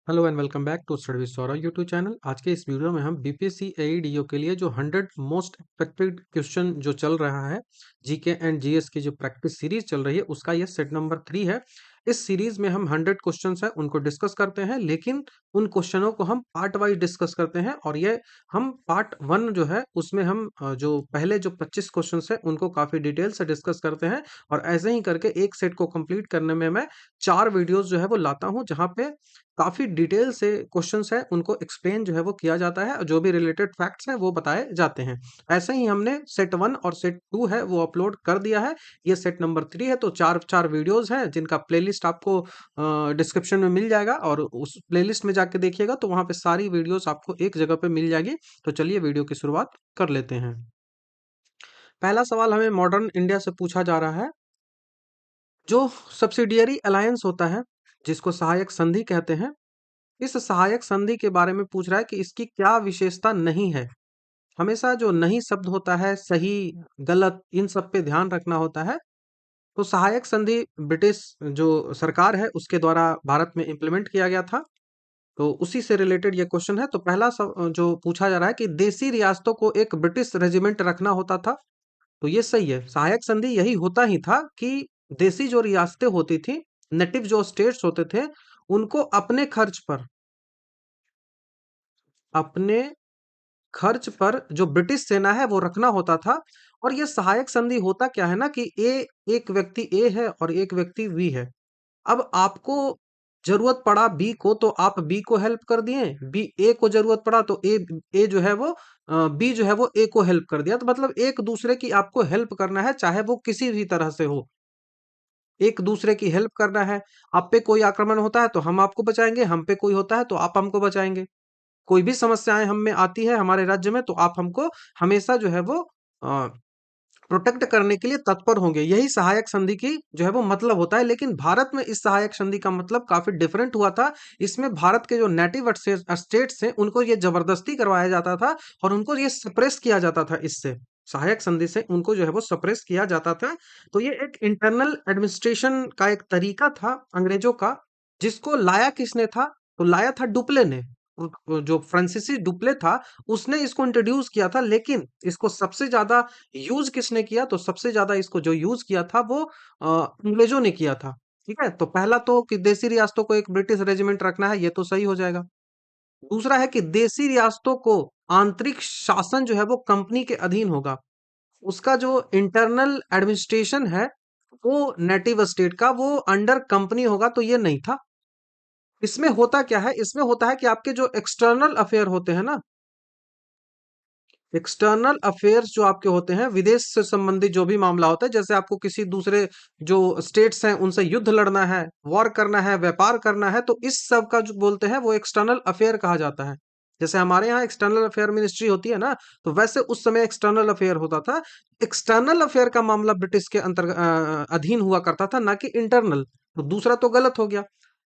Hello and welcome back to study with Saurabh YouTube channel. आज के इस वीडियो में हम बीपीएससी एईडीओ के लिए जो 100 मोस्ट एक्सपेक्टेड क्वेश्चन जो चल रहा है, जीके एंड जीएस की जो प्रैक्टिस सीरीज चल रही है, उसका ये सेट नंबर 3 है। इस सीरीज में हम 100 क्वेश्चंस है उनको डिस्कस करते हैं, लेकिन उन क्वेश्चनों को हम पार्ट वाइज डिस्कस करते हैं। और ये हम पार्ट 1 जो है उसमें हम जो पहले जो 25 क्वेश्चंस है उनको काफी डिटेल से डिस्कस करते हैं। और ऐसे ही करके एक सेट को कंप्लीट करने में मैं 4 वीडियोस जो है वो लाता हूं, जहां पे काफ़ी डिटेल से क्वेश्चंस हैं उनको एक्सप्लेन जो है वो किया जाता है, और जो भी रिलेटेड फैक्ट्स हैं वो बताए जाते हैं। ऐसे ही हमने सेट 1 और सेट 2 है वो अपलोड कर दिया है। ये सेट नंबर 3 है, तो 4 वीडियोस हैं जिनका प्लेलिस्ट आपको डिस्क्रिप्शन में मिल जाएगा, और उस प्लेलिस्ट में जाके देखिएगा तो वहाँ पे सारी वीडियोस आपको एक जगह पे मिल जाएगी। तो चलिए वीडियो की शुरुआत कर लेते हैं। पहला सवाल हमें मॉडर्न इंडिया से पूछा जा रहा है। जो सब्सिडियरी अलायंस होता है, जिसको सहायक संधि कहते हैं, इस सहायक संधि के बारे में पूछ रहा है कि इसकी क्या विशेषता नहीं है। हमेशा जो नहीं शब्द होता है, सही गलत, इन सब पे ध्यान रखना होता है। तो सहायक संधि ब्रिटिश जो सरकार है उसके द्वारा भारत में इम्प्लीमेंट किया गया था। तो उसी से रिलेटेड ये क्वेश्चन है। तो पहला जो पूछा जा रहा है कि देसी रियासतों को एक ब्रिटिश रेजिमेंट रखना होता था। तो ये सही है, सहायक संधि यही होता ही था कि देसी जो रियासतें होती थी, नेटिव जो स्टेट्स होते थे, उनको अपने खर्च पर जो ब्रिटिश सेना है वो रखना होता था। और ये सहायक संधि होता क्या है ना कि एक व्यक्ति ए है और एक व्यक्ति बी है। अब आपको जरूरत पड़ा बी को तो आप बी को हेल्प कर दिए, बी ए को जरूरत पड़ा तो ए जो है वो बी जो है वो ए को हेल्प कर दिया। तो मतलब एक दूसरे की आपको हेल्प करना है, चाहे वो किसी भी तरह से हो। एक दूसरे की हेल्प करना है। आप पे कोई आक्रमण होता है तो हम आपको बचाएंगे, हम पे कोई होता है तो आप हमको बचाएंगे। कोई भी समस्याएं हम में आती है हमारे राज्य में तो आप हमको हमेशा जो है वो प्रोटेक्ट करने के लिए तत्पर होंगे। यही सहायक संधि की जो है वो मतलब होता है। लेकिन भारत में इस सहायक संधि का मतलब काफी डिफरेंट हुआ था। इसमें भारत के जो नेटिव स्टेट्स हैं उनको ये जबरदस्ती करवाया जाता था, और उनको ये सप्रेस किया जाता था। इससे सहायक संधि से उनको जो है वो सप्रेस किया जाता था। तो ये एक इंटरनल एडमिनिस्ट्रेशन का एक तरीका था अंग्रेजों का, जिसको लाया किसने था? तो लाया था डुप्ले ने। जो फ्रांसीसी डुप्ले था उसने इसको इंट्रोड्यूस किया था। लेकिन इसको सबसे ज्यादा यूज किसने किया? तो सबसे ज्यादा इसको जो यूज किया था वो अंग्रेजों ने किया था। ठीक है, तो पहला तो कि देसी रियासतों को एक ब्रिटिश रेजिमेंट रखना है, ये तो सही हो जाएगा। दूसरा है कि देसी रियासतों को आंतरिक शासन जो है वो कंपनी के अधीन होगा। उसका जो इंटरनल एडमिनिस्ट्रेशन है वो नेटिव स्टेट का वो अंडर कंपनी होगा, तो ये नहीं था। इसमें होता क्या है? इसमें होता है कि आपके जो एक्सटर्नल अफेयर होते हैं ना, एक्सटर्नल अफेयर्स जो आपके होते हैं, विदेश से संबंधित जो भी मामला होता है, जैसे आपको किसी दूसरे जो स्टेट्स हैं उनसे युद्ध लड़ना है, वॉर करना है, व्यापार करना है, तो इस सब का जो बोलते हैं वो एक्सटर्नल अफेयर कहा जाता है। जैसे हमारे यहाँ एक्सटर्नल अफेयर मिनिस्ट्री होती है ना, तो वैसे उस समय एक्सटर्नल अफेयर होता था। एक्सटर्नल अफेयर का मामला ब्रिटिश के अधीन हुआ करता था, ना कि इंटरनल। तो दूसरा तो गलत हो गया।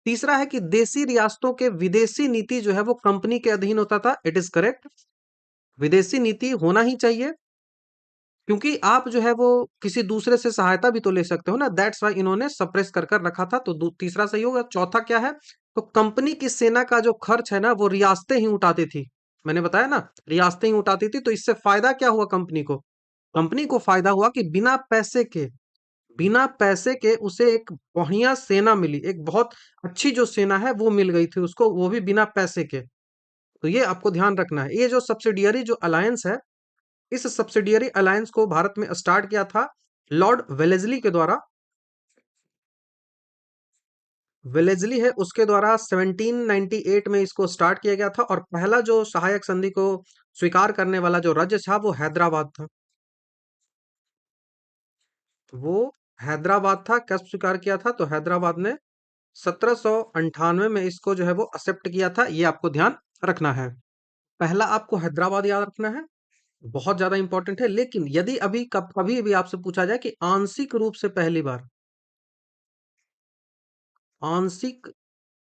तीसरा है कि देसी रियासतों के विदेशी नीति जो है वो कंपनी के अधीन होता था। इट इज करेक्ट, विदेशी नीति होना ही चाहिए, क्योंकि आप जो है वो किसी दूसरे से सहायता भी तो ले सकते हो ना। दैट्स वाई इन्होंने सप्रेस कर कर रखा था। तो तीसरा सही होगा। चौथा क्या है? तो कंपनी की सेना का जो खर्च है ना वो रियासतें ही उठाती थी। मैंने बताया ना, रियासतें ही उठाती थी। तो इससे फायदा क्या हुआ कंपनी को? कंपनी को फायदा हुआ कि बिना पैसे के उसे एक बढ़िया सेना मिली, एक बहुत अच्छी जो सेना है वो मिल गई थी उसको, वो भी बिना पैसे के। तो ये आपको ध्यान रखना है। ये जो सब्सिडियरी जो अलायंस है, इस सब्सिडियरी अलायंस को भारत में स्टार्ट किया था लॉर्ड वेलेस्ली के द्वारा। वेलेस्ली है उसके द्वारा 1798 में इसको स्टार्ट किया गया था। और पहला जो सहायक संधि को स्वीकार करने वाला जो राज्य था वो हैदराबाद था। वो हैदराबाद था। कब स्वीकार किया था? तो हैदराबाद ने 1798 में इसको जो है वो एक्सेप्ट किया था। ये आपको ध्यान रखना है। पहला आपको हैदराबाद याद रखना है, बहुत ज्यादा इंपॉर्टेंट है। लेकिन यदि कभी भी आपसे पूछा जाए कि आंशिक रूप से पहली बार, आंशिक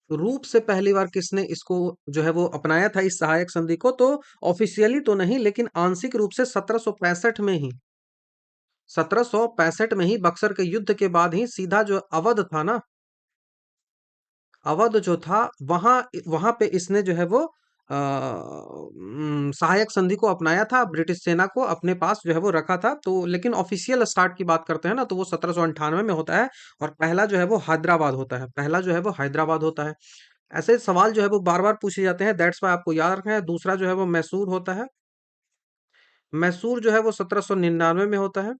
रूप से पहली बार किसने इसको जो है वो अपनाया था इस सहायक संधि को, तो ऑफिशियली तो नहीं, लेकिन आंशिक रूप से 1765 में ही, 1765 में ही बक्सर के युद्ध के बाद ही सीधा जो अवध था ना, अवध जो था वहां वहां पे इसने जो है वो सहायक संधि को अपनाया था, ब्रिटिश सेना को अपने पास जो है वो रखा था। तो लेकिन ऑफिशियल स्टार्ट की बात करते हैं ना, तो वो 1798 में होता है। और पहला जो है वो हैदराबाद होता है, पहला जो है वो हैदराबाद होता है। ऐसे सवाल जो है वो बार बार पूछे जाते हैं, दैट्स वाई आपको याद रखना है। दूसरा जो है वो मैसूर होता है, मैसूर जो है वो 1799 में होता है।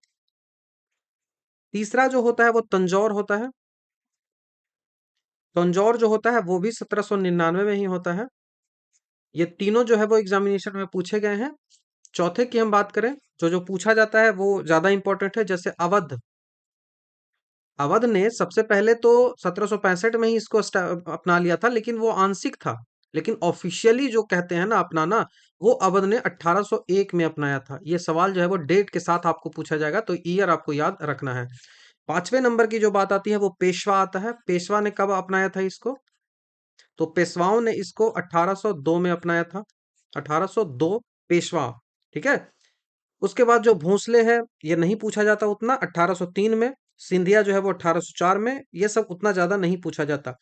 तीसरा जो होता है वो तंजौर होता है, तंजौर जो होता है वो भी 1799 में ही होता है। ये तीनों जो है वो एग्जामिनेशन में पूछे गए हैं। चौथे की हम बात करें, जो जो पूछा जाता है वो ज्यादा इंपॉर्टेंट है, जैसे अवध। अवध ने सबसे पहले तो 1765 में ही इसको अपना लिया था, लेकिन वो आंशिक था। लेकिन ऑफिशियली जो कहते हैं ना अपनाना, वो अवध ने 1801 में अपनाया था। ये सवाल जो है वो डेट के साथ आपको पूछा जाएगा, तो ईयर आपको याद रखना है। पांचवें नंबर की जो बात आती है वो पेशवा आता है। पेशवा ने कब अपनाया था इसको? तो पेशवाओं ने इसको 1802 में अपनाया था, 1802 पेशवा। ठीक है। उसके बाद जो भोंसले है, ये नहीं पूछा जाता उतना, 1803 में। सिंधिया जो है वो 1804 में। ये सब उतना ज्यादा नहीं पूछा जाता।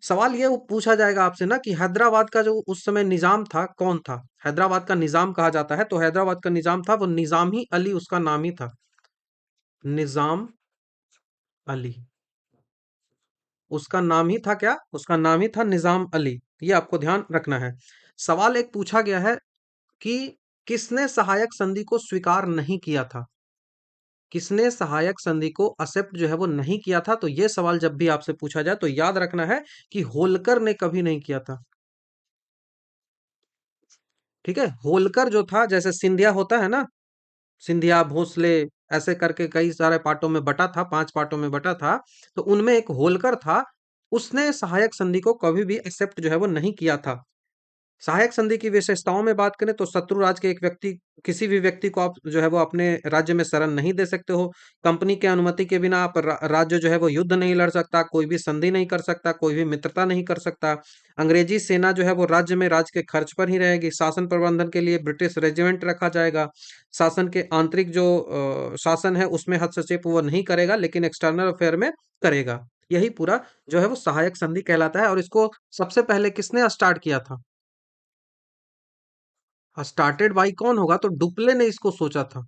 सवाल ये पूछा जाएगा आपसे ना कि हैदराबाद का जो उस समय निजाम था कौन था? हैदराबाद का निजाम कहा जाता है, तो हैदराबाद का निजाम था वो निजाम ही अली, उसका नाम ही था निजाम अली। उसका नाम ही था क्या? उसका नाम ही था निजाम अली। ये आपको ध्यान रखना है। सवाल एक पूछा गया है कि किसने सहायक संधि को स्वीकार नहीं किया था? किसने सहायक संधि को एक्सेप्ट जो है वो नहीं किया था? तो ये सवाल जब भी आपसे पूछा जाए तो याद रखना है कि होलकर ने कभी नहीं किया था। ठीक है। होलकर जो था, जैसे सिंधिया होता है ना, सिंधिया भोसले, ऐसे करके कई सारे पार्टों में बटा था, 5 पार्टों में बटा था। तो उनमें एक होलकर था, उसने सहायक संधि को कभी भी एक्सेप्ट जो है वो नहीं किया था। सहायक संधि की विशेषताओं में बात करें तो शत्रु राज्य के एक व्यक्ति, किसी भी व्यक्ति को आप जो है वो अपने राज्य में शरण नहीं दे सकते हो। कंपनी के अनुमति के बिना आप राज्य जो है वो युद्ध नहीं लड़ सकता, कोई भी संधि नहीं कर सकता, कोई भी मित्रता नहीं कर सकता। अंग्रेजी सेना जो है वो राज्य में राज्य के खर्च पर ही रहेगी। शासन प्रबंधन के लिए ब्रिटिश रेजिमेंट रखा जाएगा। शासन के आंतरिक जो शासन है उसमें हस्तक्षेप वो नहीं करेगा, लेकिन एक्सटर्नल अफेयर में करेगा। यही पूरा जो है वो सहायक संधि कहलाता है। और इसको सबसे पहले किसने स्टार्ट किया था? स्टार्टेड बाई कौन होगा? तो डुप्ले ने इसको सोचा था।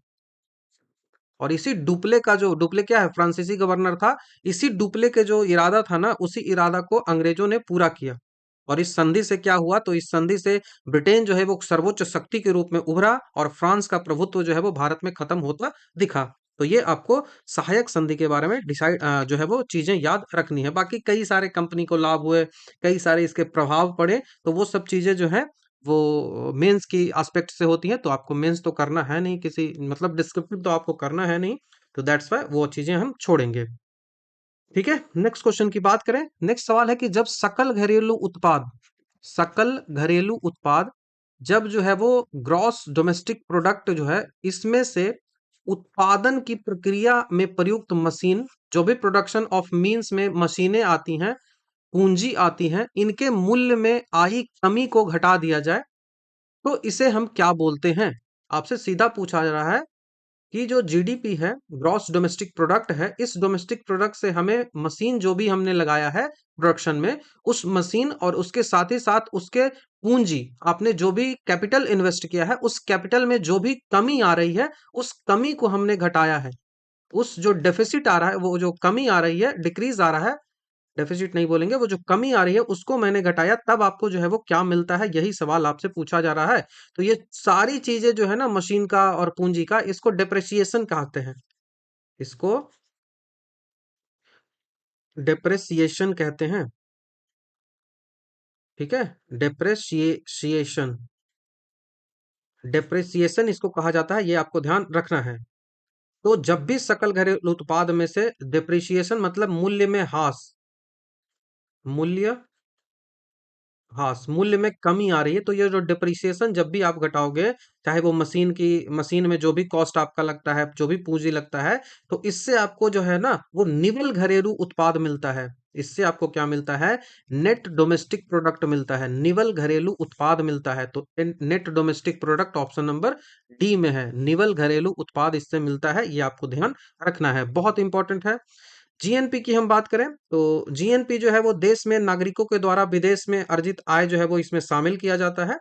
और इसी डुप्ले का जो, डुप्ले क्या है, फ्रांसीसी गवर्नर था। इसी डुप्ले के जो इरादा था ना, उसी इरादा को अंग्रेजों ने पूरा किया। और इस संधि से क्या हुआ? तो इस संधि से ब्रिटेन जो है वो सर्वोच्च शक्ति के रूप में उभरा, और फ्रांस का प्रभुत्व जो है वो भारत में खत्म होता दिखा। तो ये आपको सहायक संधि के बारे में डिसाइड जो है वो चीजें याद रखनी है। बाकी कई सारे कंपनी को लाभ हुए, कई सारे इसके प्रभाव पड़े, तो वो सब चीजें जो है वो मेंस की एस्पेक्ट से होती है। तो आपको मेंस तो करना है नहीं, किसी मतलब डिस्क्रिप्टिव तो आपको करना है नहीं। तो दैट्स वाई वो चीजें हम छोड़ेंगे। ठीक है। नेक्स्ट क्वेश्चन की बात करें। नेक्स्ट सवाल है कि जब सकल घरेलू उत्पाद, सकल घरेलू उत्पाद, जब जो है वो ग्रॉस डोमेस्टिक प्रोडक्ट जो है, इसमें से उत्पादन की प्रक्रिया में प्रयुक्त मशीन, जो भी प्रोडक्शन ऑफ मीन्स में मशीनें आती हैं, पूंजी आती हैं, इनके मूल्य में आई कमी को घटा दिया जाए, तो इसे हम क्या बोलते हैं? आपसे सीधा पूछा जा रहा है कि जो जीडीपी है, ग्रॉस डोमेस्टिक प्रोडक्ट है, इस डोमेस्टिक प्रोडक्ट से हमें मशीन जो भी हमने लगाया है प्रोडक्शन में, उस मशीन और उसके साथ ही साथ उसके पूंजी, आपने जो भी कैपिटल इन्वेस्ट किया है, उस कैपिटल में जो भी कमी आ रही है, उस कमी को हमने घटाया है। उस जो डेफिसिट आ रहा है, वो जो कमी आ रही है, डिक्रीज आ रहा है, डेफिसिट नहीं बोलेंगे, वो जो कमी आ रही है उसको मैंने घटाया, तब आपको जो है वो क्या मिलता है? यही सवाल आपसे पूछा जा रहा है। तो ये सारी चीजें जो है ना, मशीन का और पूंजी का, इसको डेप्रिसिएशन कहते हैं। इसको डेप्रिसिएशन कहते हैं। ठीक है। डेप्रिसिएशन, डेप्रिसिएशन इसको कहा जाता है, ये आपको ध्यान रखना है। तो जब भी सकल घरेलू उत्पाद में से डेप्रिसिएशन मतलब मूल्य में ह्रास, मूल्य हाँ, मूल्य में कमी आ रही है, तो ये जो डिप्रिसिएशन जब भी आप घटाओगे, चाहे वो मशीन में जो भी कॉस्ट आपका लगता है, जो भी पूंजी लगता है, तो इससे आपको जो है ना वो निवल घरेलू उत्पाद मिलता है। इससे आपको क्या मिलता है? नेट डोमेस्टिक प्रोडक्ट मिलता है, निवल घरेलू उत्पाद मिलता है। तो net domestic product option number D में है, निवल घरेलू उत्पाद इससे मिलता है। ये आपको ध्यान रखना है, बहुत इंपॉर्टेंट है। जीएनपी की हम बात करें तो जीएनपी जो है वो देश में नागरिकों के द्वारा विदेश में अर्जित आय जो है वो इसमें शामिल किया जाता है।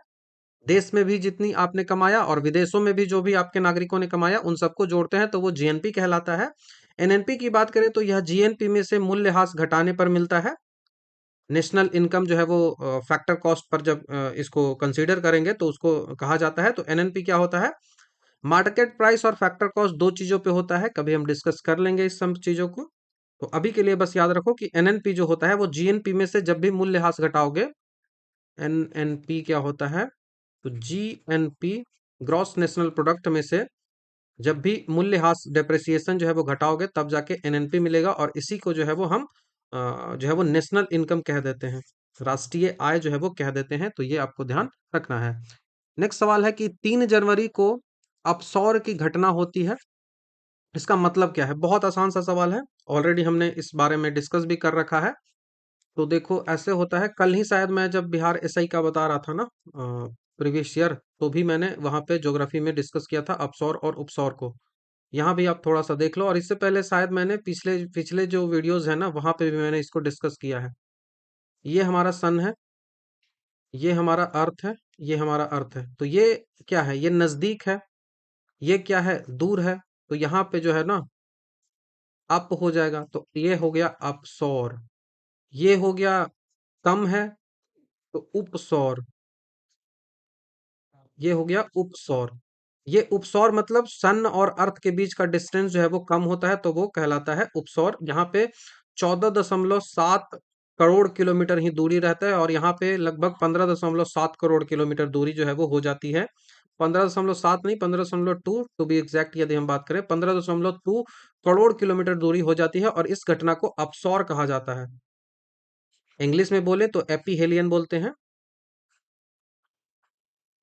देश में भी जितनी आपने कमाया और विदेशों में भी जो भी आपके नागरिकों ने कमाया उन सबको जोड़ते हैं तो वो जीएनपी कहलाता है। एनएनपी की बात करें तो यह जीएनपी में से मूल्यह्रास घटाने पर मिलता है। नेशनल इनकम जो है वो फैक्टर कॉस्ट पर जब इसको कंसीडर करेंगे तो उसको कहा जाता है। तो एनएनपी क्या होता है? मार्केट प्राइस और फैक्टर कॉस्ट दो चीजों पे होता है, कभी हम डिस्कस कर लेंगे इस सब चीजों को। तो अभी के लिए बस याद रखो कि एनएनपी जो होता है वो जीएनपी में से जब भी मूल्यह्रास घटाओगे, एनएनपी क्या होता है? तो जीएनपी ग्रॉस नेशनल प्रोडक्ट में से जब भी मूल्यह्रास डेप्रिसिएशन जो है वो घटाओगे तब जाके एनएनपी मिलेगा और इसी को जो है वो हम जो है वो नेशनल इनकम कह देते हैं, राष्ट्रीय आय जो है वो कह देते हैं। तो ये आपको ध्यान रखना है। नेक्स्ट सवाल है कि 3 जनवरी को अपसौर की घटना होती है, इसका मतलब क्या है? बहुत आसान सा सवाल है, ऑलरेडी हमने इस बारे में डिस्कस भी कर रखा है। तो देखो ऐसे होता है, कल ही शायद मैं जब बिहार एसआई का बता रहा था ना प्रीवियस ईयर, तो भी मैंने वहां पे ज्योग्राफी में डिस्कस किया था अपसौर और उपसौर को। यहाँ भी आप थोड़ा सा देख लो, और इससे पहले शायद मैंने पिछले पिछले जो वीडियोस है ना वहां पे भी मैंने इसको डिस्कस किया है। ये हमारा सन है, ये हमारा अर्थ है, ये हमारा अर्थ है। तो ये क्या है? ये नजदीक है, ये क्या है? दूर है। तो यहाँ पे जो है ना अप हो जाएगा, तो ये हो गया अपसौर। ये हो गया कम है, तो उपसौर। ये हो गया उपसौर। ये उपसौर मतलब सन और अर्थ के बीच का डिस्टेंस जो है वो कम होता है तो वो कहलाता है उपसौर। यहाँ पे 14.7 करोड़ किलोमीटर ही दूरी रहता है और यहाँ पे लगभग 15.7 करोड़ किलोमीटर दूरी जो है वो हो जाती है। 15.7 नहीं, 15.2 टू बी एग्जैक्ट, यदि हम बात करें 15.2 करोड़ किलोमीटर दूरी हो जाती है और इस घटना को अपसौर कहा जाता है। इंग्लिश में बोले तो एपीहेलियन बोलते हैं,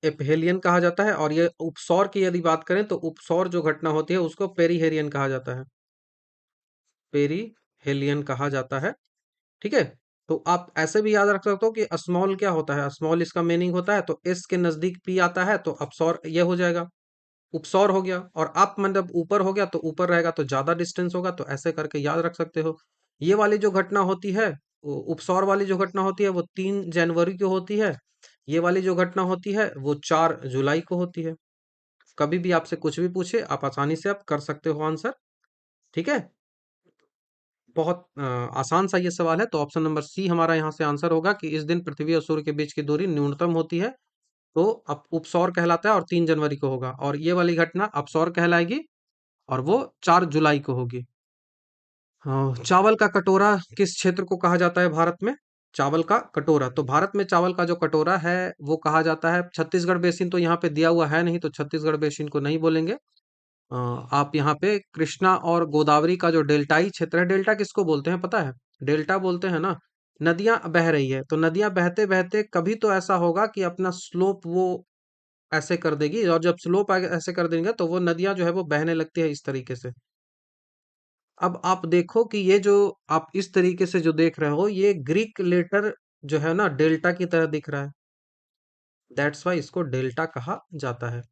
एपहेलियन कहा जाता है। और ये उपसौर की यदि बात करें तो उपसौर जो घटना होती है उसको पेरीहेलियन कहा जाता है, पेरीहेलियन कहा जाता है। ठीक है। तो आप ऐसे भी याद रख सकते हो कि स्मॉल क्या होता है? स्मॉल इसका मीनिंग होता है, तो एस के नजदीक पी आता है तो अपसौर ये हो जाएगा, उपसौर हो गया। और अप मतलब ऊपर हो गया, तो ऊपर रहेगा तो ज्यादा डिस्टेंस होगा, तो ऐसे करके याद रख सकते हो। ये वाली जो घटना होती है, उपसौर वाली जो घटना होती है वो 3 जनवरी को होती है। ये वाली जो घटना होती है वो 4 जुलाई को होती है। कभी भी आपसे कुछ भी पूछे आप आसानी से आप कर सकते हो आंसर। ठीक है। बहुत आसान सा ये सवाल है, तो ऑप्शन नंबर सी हमारा यहाँ से आंसर होगा कि इस दिन पृथ्वी और सूर्य के बीच की दूरी न्यूनतम होती है। तो अब उपसौर कहलाता है और 3 जनवरी को होगा, और ये वाली घटना अपसौर कहलाएगी और वो 4 जुलाई को होगी। हाँ, चावल का कटोरा किस क्षेत्र को कहा जाता है भारत में? चावल का कटोरा, तो भारत में चावल का जो कटोरा है वो कहा जाता है, छत्तीसगढ़ बेसिन तो यहाँ पे दिया हुआ है नहीं, तो छत्तीसगढ़ बेसिन को नहीं बोलेंगे। अ, आप यहाँ पे कृष्णा और गोदावरी का जो डेल्टाई क्षेत्र है, डेल्टा किसको बोलते हैं पता है? डेल्टा बोलते हैं ना, नदियां बह रही है, तो नदियां बहते बहते कभी तो ऐसा होगा कि अपना स्लोप वो ऐसे कर देगी, और जब स्लोप ऐसे कर देंगे तो वो नदियां जो है वो बहने लगती है इस तरीके से। अब आप देखो कि ये जो आप इस तरीके से जो देख रहे हो, ये ग्रीक लेटर जो है ना डेल्टा की तरह दिख रहा है, दैट्स वाई इसको डेल्टा कहा जाता है।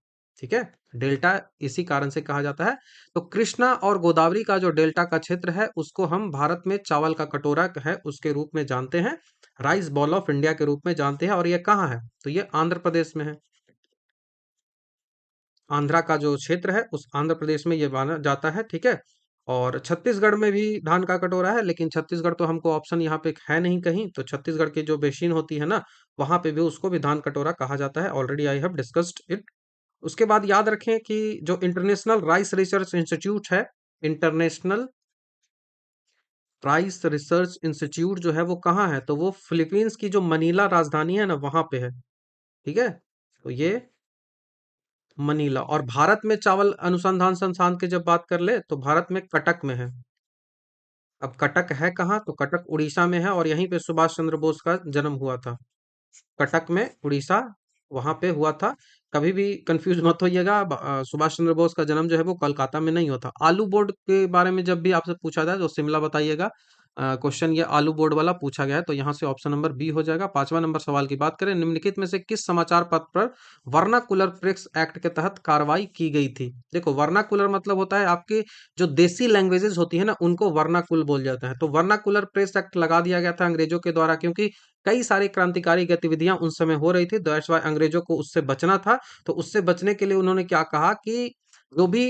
ठीक है। डेल्टा इसी कारण से कहा जाता है। तो कृष्णा और गोदावरी का जो डेल्टा का क्षेत्र है उसको हम भारत में चावल का कटोरा है उसके रूप में जानते हैं, राइस बॉल ऑफ इंडिया के रूप में जानते हैं। और ये कहाँ है? तो ये आंध्र प्रदेश में है। आंध्रा का जो क्षेत्र है उस आंध्र प्रदेश में ये माना जाता है। ठीक है। और छत्तीसगढ़ में भी धान का कटोरा है, लेकिन छत्तीसगढ़ तो हमको ऑप्शन यहाँ पे है नहीं कहीं, तो छत्तीसगढ़ की जो बेसिन होती है ना वहां पे भी उसको भी धान कटोरा कहा जाता है। Already I have discussed it. उसके बाद याद रखें कि जो इंटरनेशनल राइस रिसर्च इंस्टीट्यूट है, इंटरनेशनल राइस रिसर्च इंस्टीट्यूट जो है वो कहाँ है? तो वो फिलीपींस की जो मनीला राजधानी है ना वहां पे है। ठीक है। तो ये मनीला। और भारत में चावल अनुसंधान संस्थान की जब बात कर ले तो भारत में कटक में है। अब कटक है कहाँ? तो कटक उड़ीसा में है, और यहीं पे सुभाष चंद्र बोस का जन्म हुआ था। कटक में उड़ीसा, वहां पे हुआ था। कभी भी कंफ्यूज मत होइएगा, सुभाष चंद्र बोस का जन्म जो है वो कोलकाता में नहीं होता। आलू बोर्ड के बारे में जब भी आपसे पूछा जाए तो शिमला बताइएगा। क्वेश्चन ये आलू बोर्ड वाला पूछा गया है, तो यहाँ से ऑप्शन नंबर बी हो जाएगा। 5वां नंबर सवाल की बात करें, निम्नलिखित में से किस समाचार पत्र पर वर्नाकुलर प्रेस एक्ट के तहत कार्रवाई की गई थी? देखो, वर्नाकुलर मतलब होता है आपके जो देसी लैंग्वेजेस होती है ना, उनको वर्नाकुल बोल जाता है। तो वर्नाकुलर प्रेस एक्ट लगा दिया गया था अंग्रेजों के द्वारा, क्योंकि कई सारी क्रांतिकारी गतिविधियां उस समय हो रही थी। दैट्स व्हाई अंग्रेजों को उससे बचना था। तो उससे बचने के लिए उन्होंने क्या कहा कि जो भी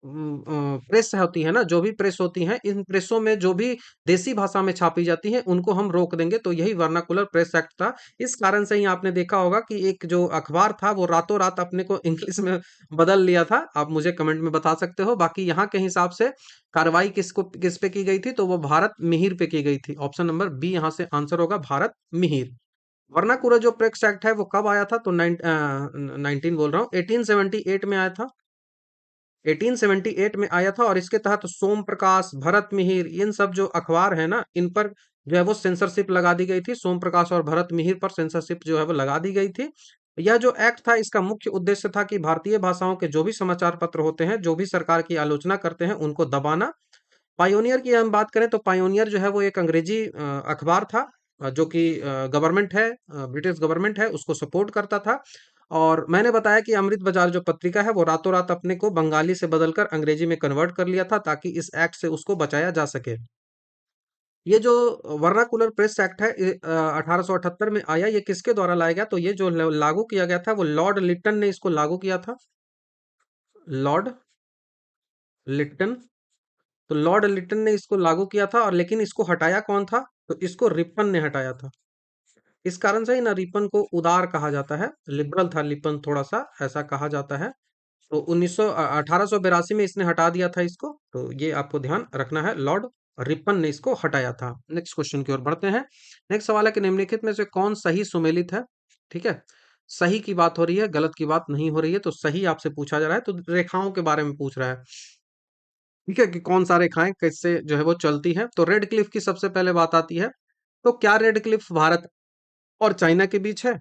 प्रेस होती है ना, जो भी प्रेस होती हैं, इन प्रेसों में जो भी देसी भाषा में छापी जाती हैं, उनको हम रोक देंगे। तो यही वर्नाकुलर प्रेस एक्ट था। इस कारण से ही आपने देखा होगा कि एक जो अखबार था वो रातों रात अपने को इंग्लिश में बदल लिया था। आप मुझे कमेंट में बता सकते हो। बाकी यहाँ के हिसाब से कार्रवाई किस पे की गई थी, तो वो भारत मिहिर पे की गई थी। ऑप्शन नंबर बी यहाँ से आंसर होगा, भारत मिहिर। वर्नाकुलर जो प्रेस एक्ट है वो कब आया था? तो 19 बोल रहा हूँ, 1878 में आया था। 1878 में आया था, और इसके तहत सोम प्रकाश, भरत मिहिर, इन सब जो अखबार है ना, इन पर जो है वो सेंसरशिप लगा दी गई थी। सोम प्रकाश और भरत मिहिर पर सेंसरशिप जो है वो लगा दी गई थी। यह जो एक्ट था, इसका मुख्य उद्देश्य था कि भारतीय भाषाओं के जो भी समाचार पत्र होते हैं, जो भी सरकार की आलोचना करते हैं, उनको दबाना। पायोनियर की हम बात करें तो पायोनियर जो है वो एक अंग्रेजी अखबार था, जो कि गवर्नमेंट है, ब्रिटिश गवर्नमेंट है, उसको सपोर्ट करता था। और मैंने बताया कि अमृत बाजार जो पत्रिका है वो रातों रात अपने को बंगाली से बदलकर अंग्रेजी में कन्वर्ट कर लिया था, ताकि इस एक्ट से उसको बचाया जा सके। ये जो वर्नाकुलर प्रेस एक्ट है, 1878 में आया। ये किसके द्वारा लाया गया? तो ये जो लागू किया गया था वो लॉर्ड लिट्टन ने इसको लागू किया था। Lord Lytton. तो लॉर्ड लिट्टन ने इसको लागू किया था, और लेकिन इसको हटाया कौन था? तो इसको रिपन ने हटाया था। इस कारण से ही ना रिपन को उदार कहा जाता है, लिबरल था रिपन थोड़ा सा, ऐसा कहा जाता है। तो 1882 में इसने हटा दिया था इसको। तो ये आपको ध्यान रखना है, लॉर्ड रिपन ने इसको हटाया था। नेक्स्ट क्वेश्चन की ओर बढ़ते हैं। नेक्स्ट सवाल है कि निम्नलिखित में से कौन सही सुमेलित है? ठीक है, सही की बात हो रही है, गलत की बात नहीं हो रही है। तो सही आपसे पूछा जा रहा है, तो रेखाओं के बारे में पूछ रहा है। ठीक है, कि कौन सा रेखाएं कैसे जो है वो चलती है। तो रेड क्लिफ की सबसे पहले बात आती है। तो क्या रेड क्लिफ भारत और चाइना के बीच है?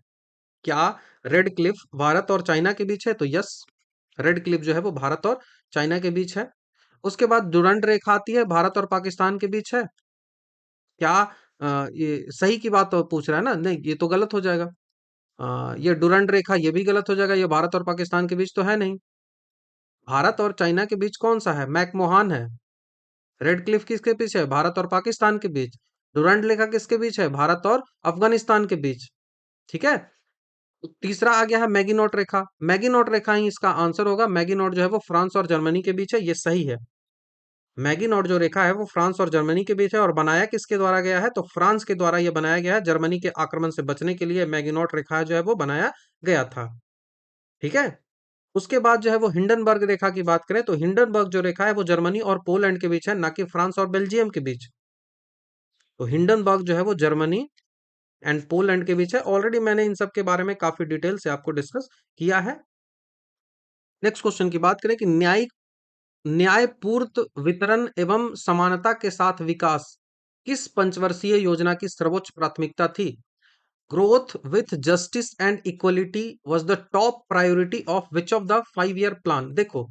क्या रेड क्लिफ भारत और चाइना के बीच है? तो यस, रेड क्लिफ जो है वो भारत और चाइना के बीच है। उसके बाद डुरंड रेखा आती है, भारत और पाकिस्तान के बीच है। क्या ये सही की बात तो पूछ रहा है ना? नहीं, ये तो गलत हो जाएगा। ये डुरंड रेखा ये भी गलत हो जाएगा, ये भारत और पाकिस्तान के बीच तो है नहीं। भारत और चाइना के बीच कौन सा है? मैकमोहन है। रेड क्लिफ किसके बीच है? भारत और पाकिस्तान के बीच। डुरंड रेखा किसके बीच है? भारत और अफगानिस्तान के बीच। ठीक है। तो तीसरा आ गया है मैगिनोट रेखा। मैगिनोट रेखा ही इसका आंसर होगा। मैगिनोट जो है वो फ्रांस और जर्मनी के बीच है, ये सही है। मैगिनोट जो रेखा है वो फ्रांस और जर्मनी के बीच है, और बनाया किसके द्वारा गया है? तो फ्रांस के द्वारा ये बनाया गया है। जर्मनी के आक्रमण से बचने के लिए मैगिनोट रेखा जो है वो बनाया गया था। ठीक है। उसके बाद जो है वो हिंडनबर्ग रेखा की बात करें, तो हिंडनबर्ग जो रेखा है वो जर्मनी और पोलैंड के बीच है, ना कि फ्रांस और बेल्जियम के बीच। तो हिंडनबर्ग जो है वो जर्मनी एंड पोलैंड के बीच है। ऑलरेडी मैंने इन सब के बारे में काफी डिटेल से आपको डिस्कस किया है। नेक्स्ट क्वेश्चन की बात करें कि न्यायपूर्त वितरण एवं समानता के साथ विकास किस पंचवर्षीय योजना की सर्वोच्च प्राथमिकता थी? Growth with justice and equality was the top priority of which of the 5 year plan? देखो,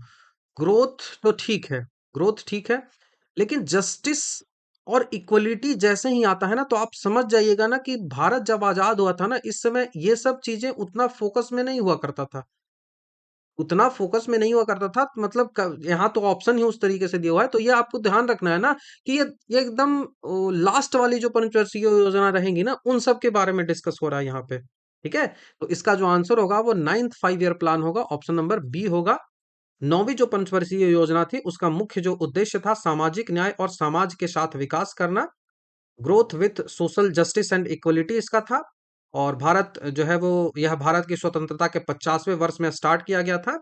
ग्रोथ तो ठीक है, ग्रोथ ठीक है, लेकिन जस्टिस और इक्वलिटी जैसे ही आता है ना, तो आप समझ जाइएगा ना कि भारत जब आजाद हुआ था ना, इस समय ये सब चीजें उतना फोकस में नहीं हुआ करता था। उतना फोकस में नहीं हुआ करता था, मतलब यहाँ तो ऑप्शन ही उस तरीके से दिया हुआ है। तो ये आपको ध्यान रखना है ना कि ये एकदम लास्ट वाली जो पंचवर्षीय योजना रहेंगी ना, उन सब के बारे में डिस्कस हो रहा है यहाँ पे। ठीक है। तो इसका जो आंसर होगा वो 9th 5 ईयर प्लान होगा, ऑप्शन नंबर बी होगा। 9वीं जो पंचवर्षीय योजना थी उसका मुख्य जो उद्देश्य था सामाजिक न्याय और समाज के साथ विकास करना। Growth with social justice and equality इसका था। और भारत जो है वो, यह भारत की स्वतंत्रता के 50वें वर्ष में स्टार्ट किया गया था।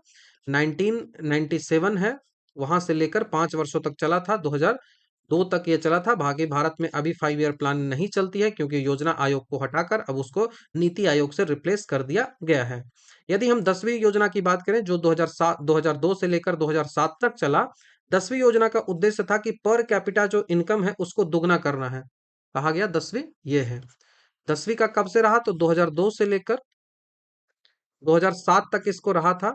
1997 है, वहां से लेकर 5 वर्षों तक चला था। 2002 तक ये चला था। भागी भारत में अभी 5 ईयर प्लान नहीं चलती है, क्योंकि योजना आयोग को हटाकर अब उसको नीति आयोग से रिप्लेस कर दिया गया है। यदि हम 10वीं योजना की बात करें, जो 2002 से लेकर 2007 तक चला। 10वीं योजना का उद्देश्य था कि पर कैपिटा जो इनकम है उसको दुगना करना है। कहा गया 10वीं ये है। 10वीं का कब से रहा? तो 2002 से लेकर 2007 तक इसको रहा था।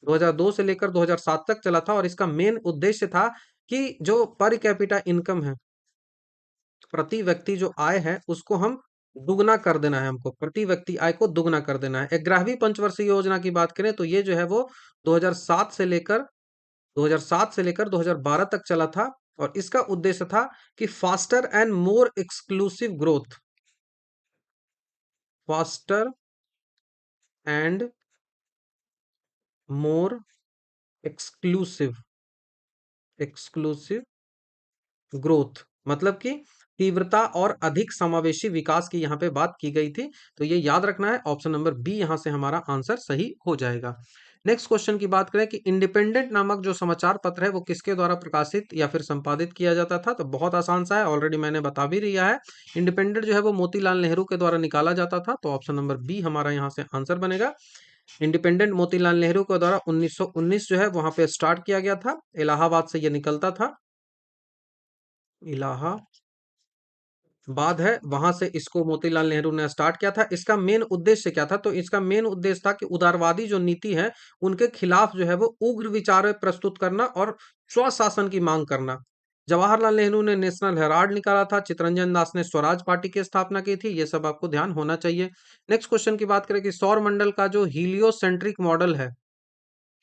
2002 से लेकर 2007 तक चला था, और इसका मेन उद्देश्य था कि जो पर कैपिटा इनकम है प्रति व्यक्ति जो आय है उसको हम दुगना कर देना है, हमको प्रति व्यक्ति आय को दुगना कर देना है। 11वीं पंचवर्षीय योजना की बात करें तो ये जो है वो 2007 से लेकर 2012 तक चला था, और इसका उद्देश्य था कि faster and more exclusive growth, faster and more exclusive exclusive growth, मतलब कि तीव्रता और अधिक समावेशी विकास की यहाँ पे बात की गई थी। तो ये याद रखना है, ऑप्शन नंबर बी यहाँ से हमारा आंसर सही हो जाएगा। नेक्स्ट क्वेश्चन की बात करें कि इंडिपेंडेंट नामक जो समाचार पत्र है वो किसके द्वारा प्रकाशित या फिर संपादित किया जाता था, तो बहुत आसान सा है, ऑलरेडी मैंने बता भी दिया है। इंडिपेंडेंट जो है वो मोतीलाल नेहरू के द्वारा निकाला जाता था, तो ऑप्शन नंबर बी हमारा यहाँ से आंसर बनेगा। इंडिपेंडेंट मोतीलाल नेहरू के द्वारा 1919 जो है वहां पे स्टार्ट किया गया था, इलाहाबाद से ये निकलता था, इलाहाबाद है, वहां से इसको मोतीलाल नेहरू ने स्टार्ट किया था। इसका मेन उद्देश्य क्या था, तो इसका मेन उद्देश्य था कि उदारवादी जो नीति है उनके खिलाफ जो है वो उग्र विचार प्रस्तुत करना और स्वशासन की मांग करना। जवाहरलाल नेहरू ने नेशनल हेराल्ड निकाला था, चित्तरंजन दास ने स्वराज पार्टी की स्थापना की थी, ये सब आपको ध्यान होना चाहिए। नेक्स्ट क्वेश्चन की बात करें कि सौर मंडल का जो हीलियोसेंट्रिक मॉडल है,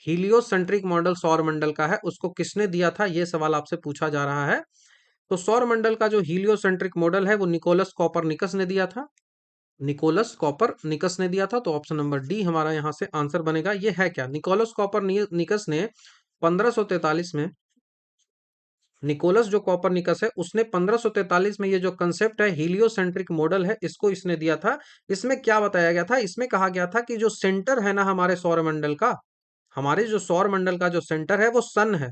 हीलियोसेंट्रिक मॉडल सौर मंडल का है, उसको किसने दिया था, ये सवाल आपसे पूछा जा रहा है। तो सौर मंडल का जो हीलियोसेंट्रिक मॉडल है वो निकोलस कॉपरनिकस ने दिया था, निकोलस कॉपरनिकस ने दिया था, तो ऑप्शन नंबर डी हमारा यहाँ से आंसर बनेगा। ये है क्या, निकोलस कॉपरनिकस ने 1543 में, निकोलस जो कॉपरनिकस है उसने 1543 में ये जो कंसेप्ट है हीलियोसेंट्रिक मॉडल है इसको इसने दिया था। इसमें क्या बताया गया था, इसमें कहा गया था कि जो सेंटर है ना हमारे सौरमंडल का, हमारे जो सौर मंडल का जो सेंटर है वो सन है।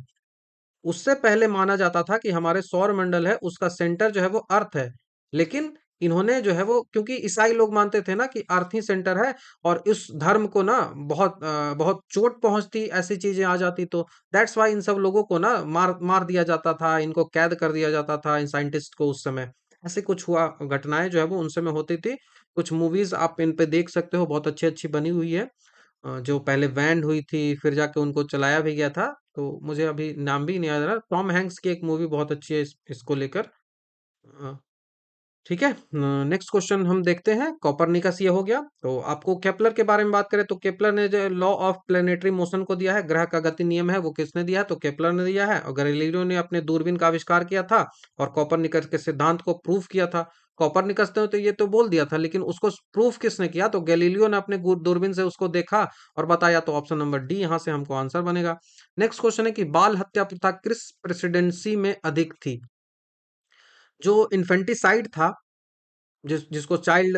उससे पहले माना जाता था कि हमारे सौर मंडल है उसका सेंटर जो है वो अर्थ है, लेकिन इन्होंने जो है वो, क्योंकि ईसाई लोग मानते थे ना कि अर्थ ही सेंटर है, और इस धर्म को ना बहुत चोट पहुंचती ऐसी चीजें आ जाती, तो दैट्स वाई इन सब लोगों को ना मार मार दिया जाता था, इनको कैद कर दिया जाता था, इन साइंटिस्ट को उस समय। ऐसे कुछ हुआ, घटनाएं जो है वो उन समय होती थी। कुछ मूवीज आप इन पे देख सकते हो, बहुत अच्छी अच्छी बनी हुई है। जो पहले बैंड हुई थी फिर जाके उनको चलाया भी गया था, तो मुझे अभी नाम भी नहीं याद आ रहा। टॉम हैंक्स की एक मूवी बहुत अच्छी है इसको लेकर। अ, ठीक है, नेक्स्ट क्वेश्चन हम देखते हैं। कॉपरनिकस ये हो गया। तो आपको केपलर के बारे में बात करें तो केपलर ने जो लॉ ऑफ प्लेनेटरी मोशन को दिया है, ग्रह का गति नियम है, वो किसने दिया है, तो केपलर ने दिया है। और गैलीलियो ने अपने दूरबीन का आविष्कार किया था और कॉपरनिकस के सिद्धांत को प्रूफ किया था। कॉपरनिकस ने तो ये तो बोल दिया था, लेकिन उसको प्रूफ किसने किया, तो गैलीलियो ने अपने दूरबीन से उसको देखा और बताया, तो ऑप्शन नंबर डी यहाँ से हमको आंसर बनेगा। नेक्स्ट क्वेश्चन है कि बाल हत्या प्रथा किस प्रेसिडेंसी में अधिक थी। जो इन्फेंटिसाइड था, जिसको चाइल्ड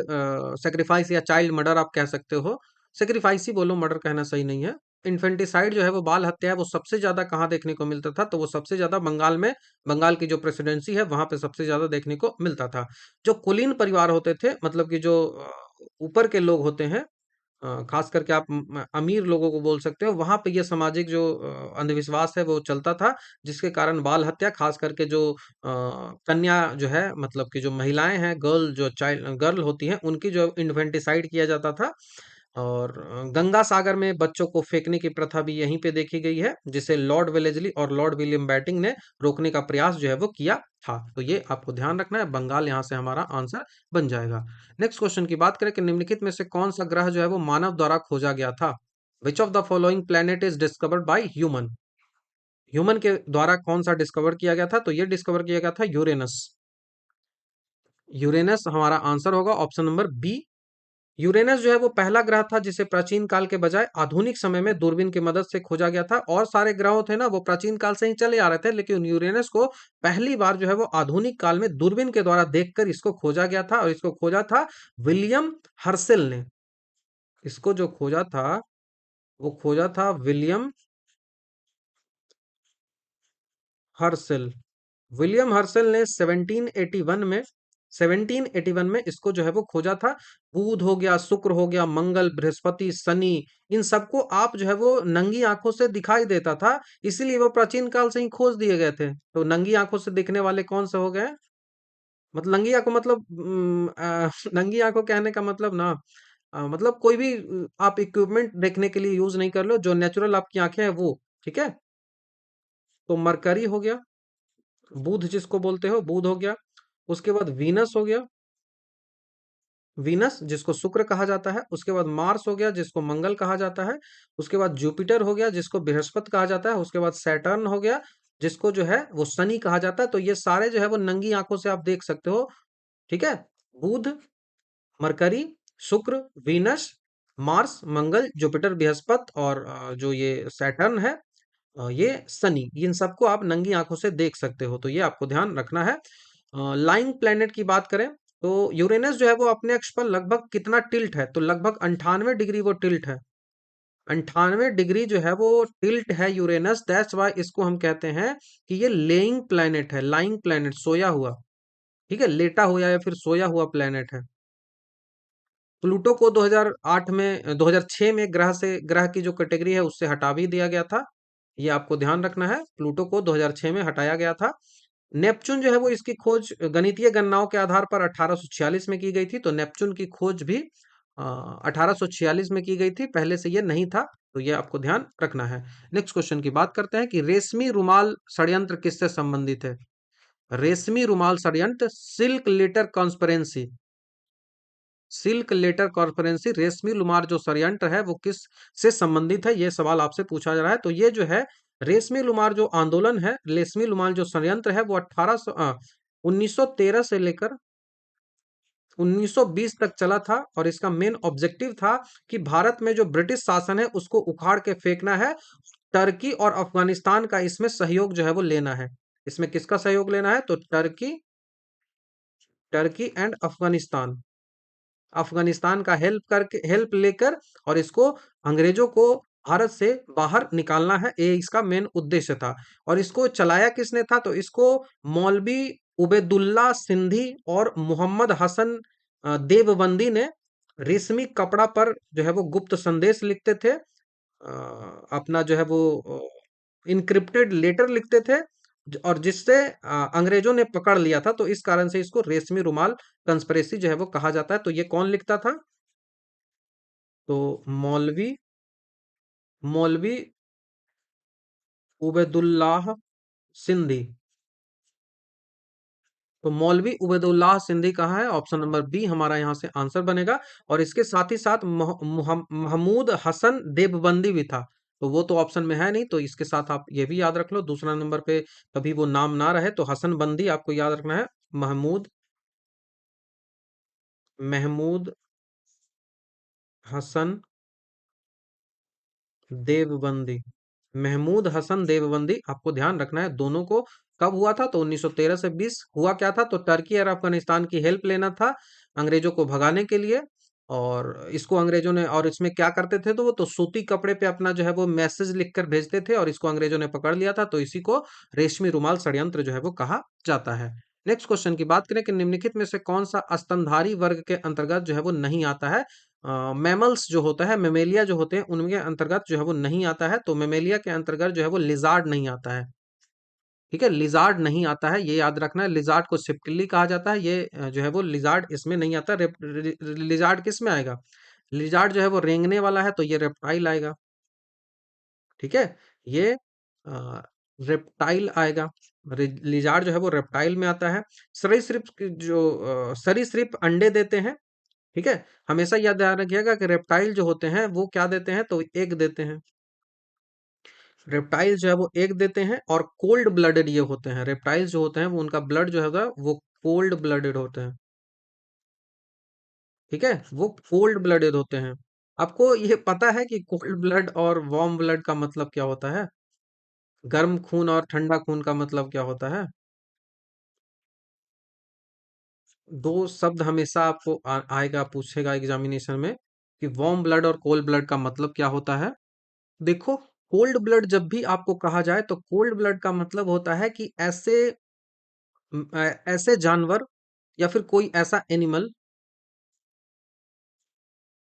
सेक्रीफाइस या चाइल्ड मर्डर आप कह सकते हो, सेक्रीफाइस ही बोलो, मर्डर कहना सही नहीं है। इन्फेंटिसाइड जो है वो बाल हत्या है, वो सबसे ज्यादा कहाँ देखने को मिलता था, तो वो सबसे ज्यादा बंगाल में, बंगाल की जो प्रेसिडेंसी है वहां पे सबसे ज्यादा देखने को मिलता था। जो कुलीन परिवार होते थे, मतलब कि जो ऊपर के लोग होते हैं, खास करके आप अमीर लोगों को बोल सकते हो, वहां पे ये सामाजिक जो अंधविश्वास है वो चलता था, जिसके कारण बाल हत्या, खास करके जो कन्या जो है, मतलब कि जो महिलाएं हैं, गर्ल जो चाइल्ड गर्ल होती हैं, उनकी जो इन्फेंटिसाइड किया जाता था। और गंगा सागर में बच्चों को फेंकने की प्रथा भी यहीं पे देखी गई है, जिसे लॉर्ड वेलेस्ली और लॉर्ड विलियम बैटिंग ने रोकने का प्रयास जो है वो किया था। तो ये आपको ध्यान रखना है, बंगाल यहाँ से हमारा आंसर बन जाएगा। नेक्स्ट क्वेश्चन की बात करें कि निम्नलिखित में से कौन सा ग्रह जो है वो मानव द्वारा खोजा गया था। Which of the following planet is discovered by human, human के द्वारा कौन सा डिस्कवर किया गया था, तो ये डिस्कवर किया गया था यूरेनस। यूरेनस हमारा आंसर होगा, ऑप्शन नंबर बी। यूरेनस जो है वो पहला ग्रह था जिसे प्राचीन काल के बजाय आधुनिक समय में दूरबीन की मदद से खोजा गया था। और सारे ग्रहों थे ना वो प्राचीन काल से ही चले आ रहे थे, लेकिन यूरेनस को पहली बार जो है वो आधुनिक काल में दूरबीन के द्वारा देखकर इसको खोजा गया था, और इसको खोजा था विलियम हर्सेल ने। इसको जो खोजा था वो खोजा था विलियम हर्सेल। विलियम हर्सेल ने 1781 में इसको जो है वो खोजा था। बुध हो गया, शुक्र हो गया, मंगल, बृहस्पति, शनि, इन सबको आप जो है वो नंगी आंखों से दिखाई देता था, इसीलिए वो प्राचीन काल से ही खोज दिए गए थे। तो नंगी आंखों से दिखने वाले कौन से हो गए, मतलब नंगी आंखों मतलब नंगी आंखों कहने का मतलब ना, मतलब कोई भी आप इक्विपमेंट देखने के लिए यूज नहीं कर लो, जो नेचुरल आपकी आंखें हैं वो। ठीक है, तो मरकरी हो गया, बुध जिसको बोलते हो बुध हो गया, उसके बाद वीनस हो गया, वीनस जिसको शुक्र कहा जाता है। उसके बाद मार्स हो गया जिसको मंगल कहा जाता है। उसके बाद जुपिटर हो गया जिसको बृहस्पति कहा जाता है। उसके बाद सैटर्न हो गया जिसको जो है वो शनि कहा जाता है। तो ये सारे जो है वो नंगी आंखों से आप देख सकते हो। ठीक है, बुध, मरकरी, शुक्र, वीनस, मार्स, मंगल, जुपिटर, बृहस्पति और जो ये सैटर्न है, ये शनि, इन सबको आप नंगी आंखों से देख सकते हो। तो ये आपको ध्यान रखना है। लाइंग प्लेनेट की बात करें तो यूरेनस जो है वो अपने अक्ष पर लगभग कितना टिल्ट है, तो लगभग 98 डिग्री वो टिल्ट है। 98 डिग्री जो है वो टिल्ट है यूरेनस। दैट्स वाई इसको हम कहते हैं कि ये लेइंग प्लेनेट है, लाइंग प्लेनेट, सोया हुआ। ठीक है, लेटा हुआ या फिर सोया हुआ प्लेनेट है। प्लूटो को 2008 में 2006 में ग्रह की जो कैटेगरी है उससे हटा भी दिया गया था। ये आपको ध्यान रखना है, प्लूटो को 2006 में हटाया गया था। नेपच्यून जो है वो इसकी खोज गणितीय गणनाओं के आधार पर 1846 में की गई थी। तो नेपच्यून की खोज भी 1846 में की गई थी, पहले से ये नहीं था। तो ये आपको ध्यान रखना है। नेक्स्ट क्वेश्चन की बात करते हैं कि रेशमी रुमाल षड्यंत्र किससे संबंधित है। रेशमी रुमाल षड्यंत्र, silk letter conspiracy, silk letter conspiracy, रेशमी रुमाल जो षड्यंत्र है वो किस से संबंधित है, ये सवाल आपसे पूछा जा रहा है। तो ये जो है रेशमी रुमाल जो आंदोलन है, रेशमी रुमाल जो षड्यंत्र है वो 1913 से लेकर 1920 तक चला था। और इसका मेन ऑब्जेक्टिव था कि भारत में जो ब्रिटिश शासन है उसको उखाड़ के फेंकना है। टर्की और अफगानिस्तान का इसमें सहयोग जो है वो लेना है। इसमें किसका सहयोग लेना है, तो Turkey, Turkey and Afghanistan, Afghanistan का हेल्प लेकर और इसको अंग्रेजों को भारत से बाहर निकालना है, ये इसका मेन उद्देश्य था। और इसको चलाया किसने था, तो इसको मौलवी उबैदुल्ला सिंधी और मोहम्मद हसन देवबंदी ने रेशमी कपड़ा पर जो है वो गुप्त संदेश लिखते थे। अपना जो है वो इनक्रिप्टेड लेटर लिखते थे, और जिससे अंग्रेजों ने पकड़ लिया था। तो इस कारण से इसको रेशमी रुमाल कंस्पिरेसी जो है वो कहा जाता है। तो ये कौन लिखता था, तो मौलवी, मौलवी उबैदुल्लाह सिंधी। तो मौलवी उबैदुल्लाह सिंधी कहाँ है, ऑप्शन नंबर बी हमारा यहाँ से आंसर बनेगा। और इसके साथ ही साथ महमूद हसन देवबंदी भी था। तो वो तो ऑप्शन में है नहीं, तो इसके साथ आप ये भी याद रख लो, दूसरा नंबर पे कभी वो नाम ना रहे तो हसन बंदी आपको याद रखना है। महमूद, महमूद हसन देवबंदी, महमूद हसन देवबंदी आपको ध्यान रखना है। दोनों को कब हुआ था, तो 1913 से 20 हुआ क्या था, तो टर्की और अफगानिस्तान की हेल्प लेना था अंग्रेजों को भगाने के लिए। और इसको अंग्रेजों ने, और इसमें क्या करते थे, तो वो तो सूती कपड़े पे अपना जो है वो मैसेज लिखकर भेजते थे, और इसको अंग्रेजों ने पकड़ लिया था। तो इसी को रेशमी रुमाल षड्यंत्र जो है वो कहा जाता है। नेक्स्ट क्वेश्चन की बात करें कि निम्नलिखित में से कौन सा स्तनधारी वर्ग के अंतर्गत जो है वो नहीं आता है। मैमल्स जो होता है, मेमेलिया जो होते हैं, उनके अंतर्गत जो है वो नहीं आता है। तो मेमेलिया के अंतर्गत जो है वो लिजार्ड नहीं आता है। ठीक है, लिजार्ड नहीं आता है, ये याद रखना है। लिजार्ड को सिप्टिली कहा जाता है, ये जो है वो लिजार्ड इसमें नहीं आता। लिजार्ड किस में आएगा, लिजार्ड जो है वो रेंगने वाला है, तो ये रेप्टाइल आएगा। ठीक है, ये रेप्टाइल आएगा। लिजार्ड जो है वो रेप्टाइल में आता है। सरीसृप सरीसृप अंडे देते हैं। ठीक है, हमेशा याद ध्यान रखिएगा कि रेप्टाइल जो होते हैं वो क्या देते हैं, तो एग देते हैं। रेप्टाइल जो है वो एग देते हैं, और कोल्ड ब्लडेड ये होते हैं। रेप्टाइल जो होते हैं वो उनका ब्लड जो होता है वो कोल्ड ब्लडेड होते हैं। ठीक है, वो कोल्ड ब्लडेड होते हैं। आपको ये पता है कि कोल्ड ब्लड और वार्म ब्लड का मतलब क्या होता है, गर्म खून और ठंडा खून का मतलब क्या होता है। दो शब्द हमेशा आपको आएगा, पूछेगा एग्जामिनेशन में कि वार्म ब्लड और कोल्ड ब्लड का मतलब क्या होता है। देखो, कोल्ड ब्लड जब भी आपको कहा जाए तो कोल्ड ब्लड का मतलब होता है कि ऐसे जानवर या फिर कोई ऐसा एनिमल,